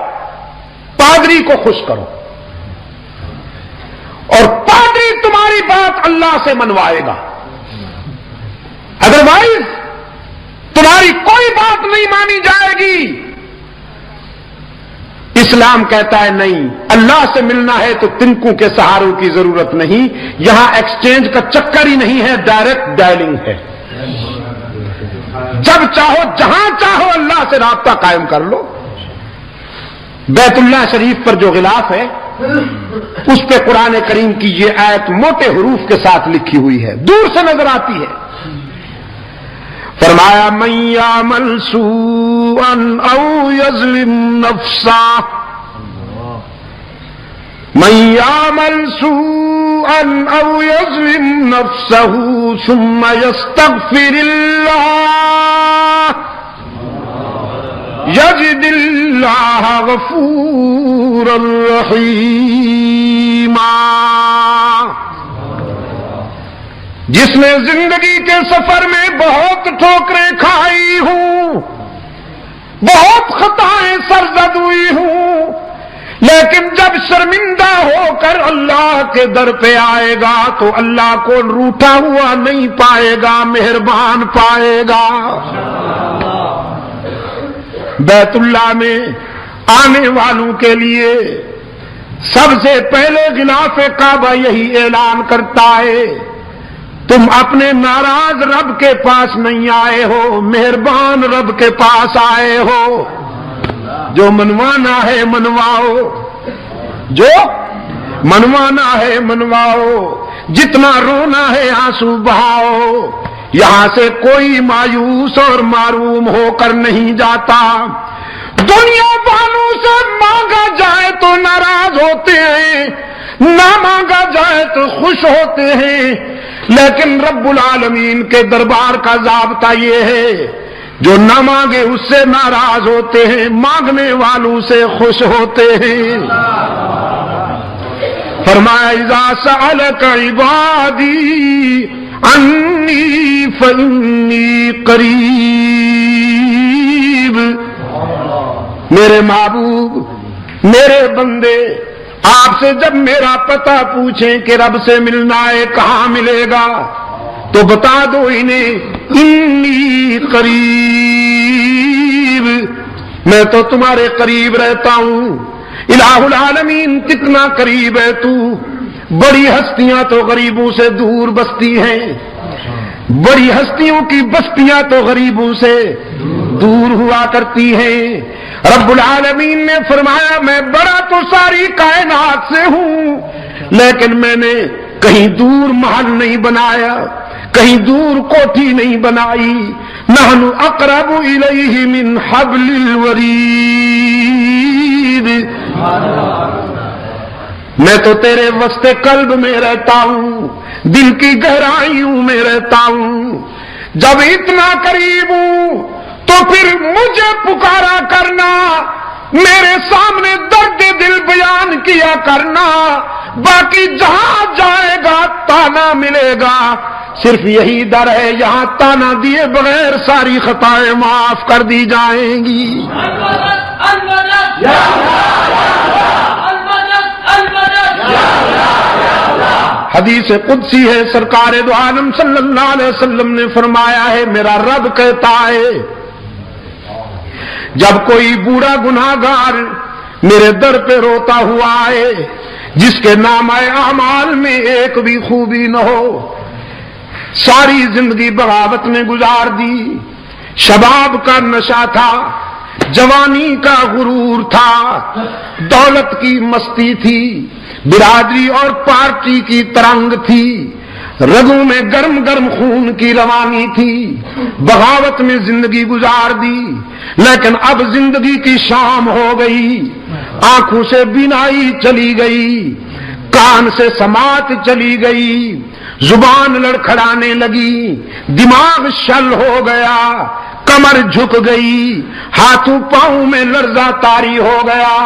پادری کو خوش کرو، اور پادری تمہاری بات اللہ سے منوائے گا، ادروائز تمہاری کوئی بات نہیں مانی جائے گی۔ اسلام کہتا ہے نہیں، اللہ سے ملنا ہے تو تنکوں کے سہاروں کی ضرورت نہیں، یہاں ایکسچینج کا چکر ہی نہیں ہے، ڈائریکٹ ڈائلنگ ہے۔ جب چاہو جہاں چاہو اللہ سے رابطہ قائم کر لو۔ بیت اللہ شریف پر جو غلاف ہے اس پہ قرآن کریم کی یہ آیت موٹے حروف کے ساتھ لکھی ہوئی ہے، دور سے نظر آتی ہے۔ فرمایا من یعمل سوءا او یظلم نفسا، من یعمل سوءا او یظلم نفسه ثم یستغفر اللہ یجد اللہ غفورا رحیما۔ جس نے زندگی کے سفر میں بہت ٹھوکریں کھائی ہوں، بہت خطائیں سرزد ہوئی ہوں، لیکن جب شرمندہ ہو کر اللہ کے در پہ آئے گا تو اللہ کو روٹا ہوا نہیں پائے گا، مہربان پائے گا۔ بیت اللہ میں آنے والوں کے لیے سب سے پہلے غلاف کعبہ یہی اعلان کرتا ہے، تم اپنے ناراض رب کے پاس نہیں آئے ہو، مہربان رب کے پاس آئے ہو۔ جو منوانا ہے منواؤ، جو منوانا ہے منواؤ، جتنا رونا ہے آنسو بہاؤ۔ یہاں سے کوئی مایوس اور معروم ہو کر نہیں جاتا۔ دنیا والوں سے مانگا جائے تو ناراض ہوتے ہیں، نہ مانگا جائے تو خوش ہوتے ہیں، لیکن رب العالمین کے دربار کا ضابطہ یہ ہے جو نہ مانگے اس سے ناراض ہوتے ہیں، مانگنے والوں سے خوش ہوتے ہیں۔ فرمایا اذا سألک عبادی انی فانی قریب، میرے محبوب، میرے بندے آپ سے جب میرا پتہ پوچھیں کہ رب سے ملنا ہے کہاں ملے گا تو بتا دو انہیں انی قریب، میں تو تمہارے قریب رہتا ہوں۔ الہ العالمین کتنا قریب ہے تو، بڑی ہستیاں تو غریبوں سے دور بستی ہیں، بڑی ہستیوں کی بستیاں تو غریبوں سے دور ہوا کرتی ہیں۔ رب العالمین نے فرمایا میں بڑا تو ساری کائنات سے ہوں، لیکن میں نے کہیں دور محل نہیں بنایا، کہیں دور کوٹھی نہیں بنائی۔ نحن اقرب الیہ من حبل الورید، میں تو تیرے وسط قلب میں رہتا ہوں، دل کی گہرائیوں میں رہتا ہوں۔ جب اتنا قریب ہوں تو پھر مجھے پکارا کرنا، میرے سامنے درد دل بیان کیا کرنا، باقی جہاں جائے گا تانا ملے گا۔ صرف یہی در ہے یہاں تانا دیے بغیر ساری خطائیں معاف کر دی جائیں گی۔ حدیث قدسی ہے، سرکار دو عالم صلی اللہ علیہ وسلم نے فرمایا ہے، میرا رب کہتا ہے جب کوئی بوڑھا گناہگار میرے در پہ روتا ہوا آئے، جس کے نامہ اعمال میں ایک بھی خوبی نہ ہو، ساری زندگی بغاوت میں گزار دی، شباب کا نشہ تھا، جوانی کا غرور تھا، دولت کی مستی تھی، برادری اور پارٹی کی ترنگ تھی، رگوں میں گرم گرم خون کی روانی تھی، بغاوت میں زندگی گزار دی، لیکن اب زندگی کی شام ہو گئی، آنکھوں سے بینائی چلی گئی، کان سے سماعت چلی گئی، زبان لڑکھڑانے لگی، دماغ شل ہو گیا، کمر جھک گئی، ہاتھوں پاؤں میں لرزہ طاری ہو گیا،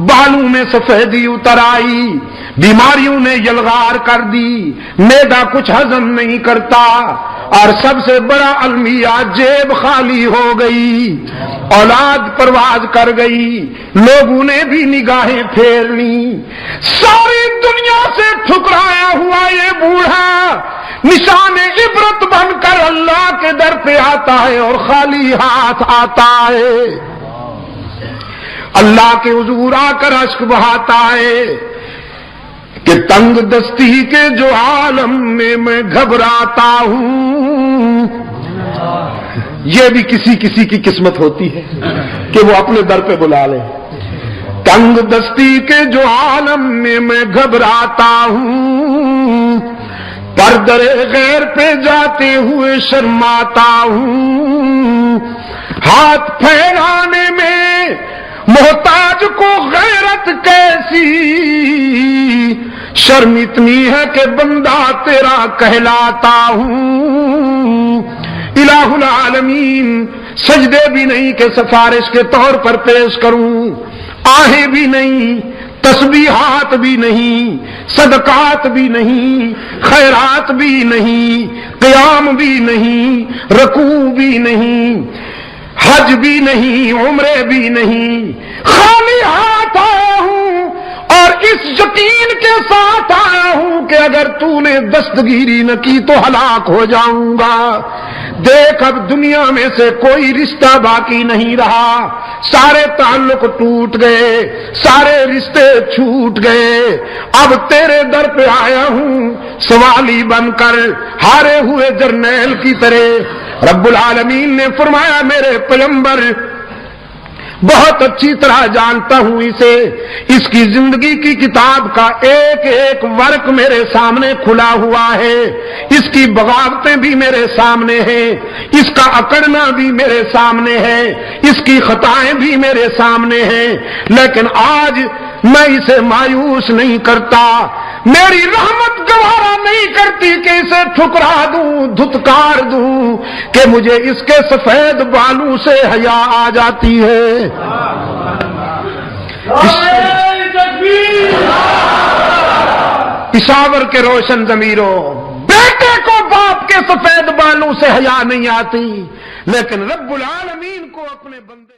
بالوں میں سفیدی اتر آئی، بیماریوں نے یلغار کر دی، معدہ کچھ ہضم نہیں کرتا، اور سب سے بڑا المیہ جیب خالی ہو گئی، اولاد پرواز کر گئی، لوگوں نے بھی نگاہیں پھیر لی، ساری دنیا سے ٹھکرایا ہوا یہ بوڑھا نشان عبرت بن کر اللہ کے در پہ آتا ہے اور خالی ہاتھ آتا ہے، اللہ کے حضور آ کر اشک بہاتا ہے کہ تنگ دستی کے جو عالم میں گھبراتا ہوں، یہ بھی کسی کسی کی قسمت ہوتی ہے کہ وہ اپنے در پہ بلا لے، تنگ دستی کے جو عالم میں گھبراتا ہوں، پر در غیر پہ جاتے ہوئے شرماتا ہوں، ہاتھ پھیلانے میں محتاج کو غیرت کیسی، شرم اتنی ہے کہ بندہ تیرا کہلاتا ہوں، الہ العالمین سجدے بھی نہیں کہ سفارش کے طور پر پیش کروں، آہیں بھی نہیں، تسبیحات بھی نہیں، صدقات بھی نہیں، خیرات بھی نہیں، قیام بھی نہیں، رکوع بھی نہیں، حج بھی نہیں، عمرے بھی نہیں، خالی ہاتھ آیا ہوں، اور اس یقین کے ساتھ آیا ہوں کہ اگر تو نے دستگیری نہ کی تو ہلاک ہو جاؤں گا۔ دیکھ اب دنیا میں سے کوئی رشتہ باقی نہیں رہا، سارے تعلق ٹوٹ گئے، سارے رشتے چھوٹ گئے، اب تیرے در پہ آیا ہوں سوالی بن کر، ہارے ہوئے جرنیل کی طرح۔ رب العالمین نے فرمایا میرے پیغمبر بہت اچھی طرح جانتا ہوں اسے، اس کی زندگی کی کتاب کا ایک ایک ورق میرے سامنے کھلا ہوا ہے، اس کی بغاوتیں بھی میرے سامنے ہیں، اس کا اکڑنا بھی میرے سامنے ہے، اس کی خطائیں بھی میرے سامنے ہیں، لیکن آج میں اسے مایوس نہیں کرتا، میری رحمت گوارا نہیں کرتی کہ اسے ٹھکرا دوں، دھتکار دوں، کہ مجھے اس کے سفید بالوں سے حیا آ جاتی ہے۔ پشاور کے روشن ضمیروں، بیٹے کو باپ کے سفید بالوں سے حیا نہیں آتی، لیکن رب العالمین کو اپنے بندے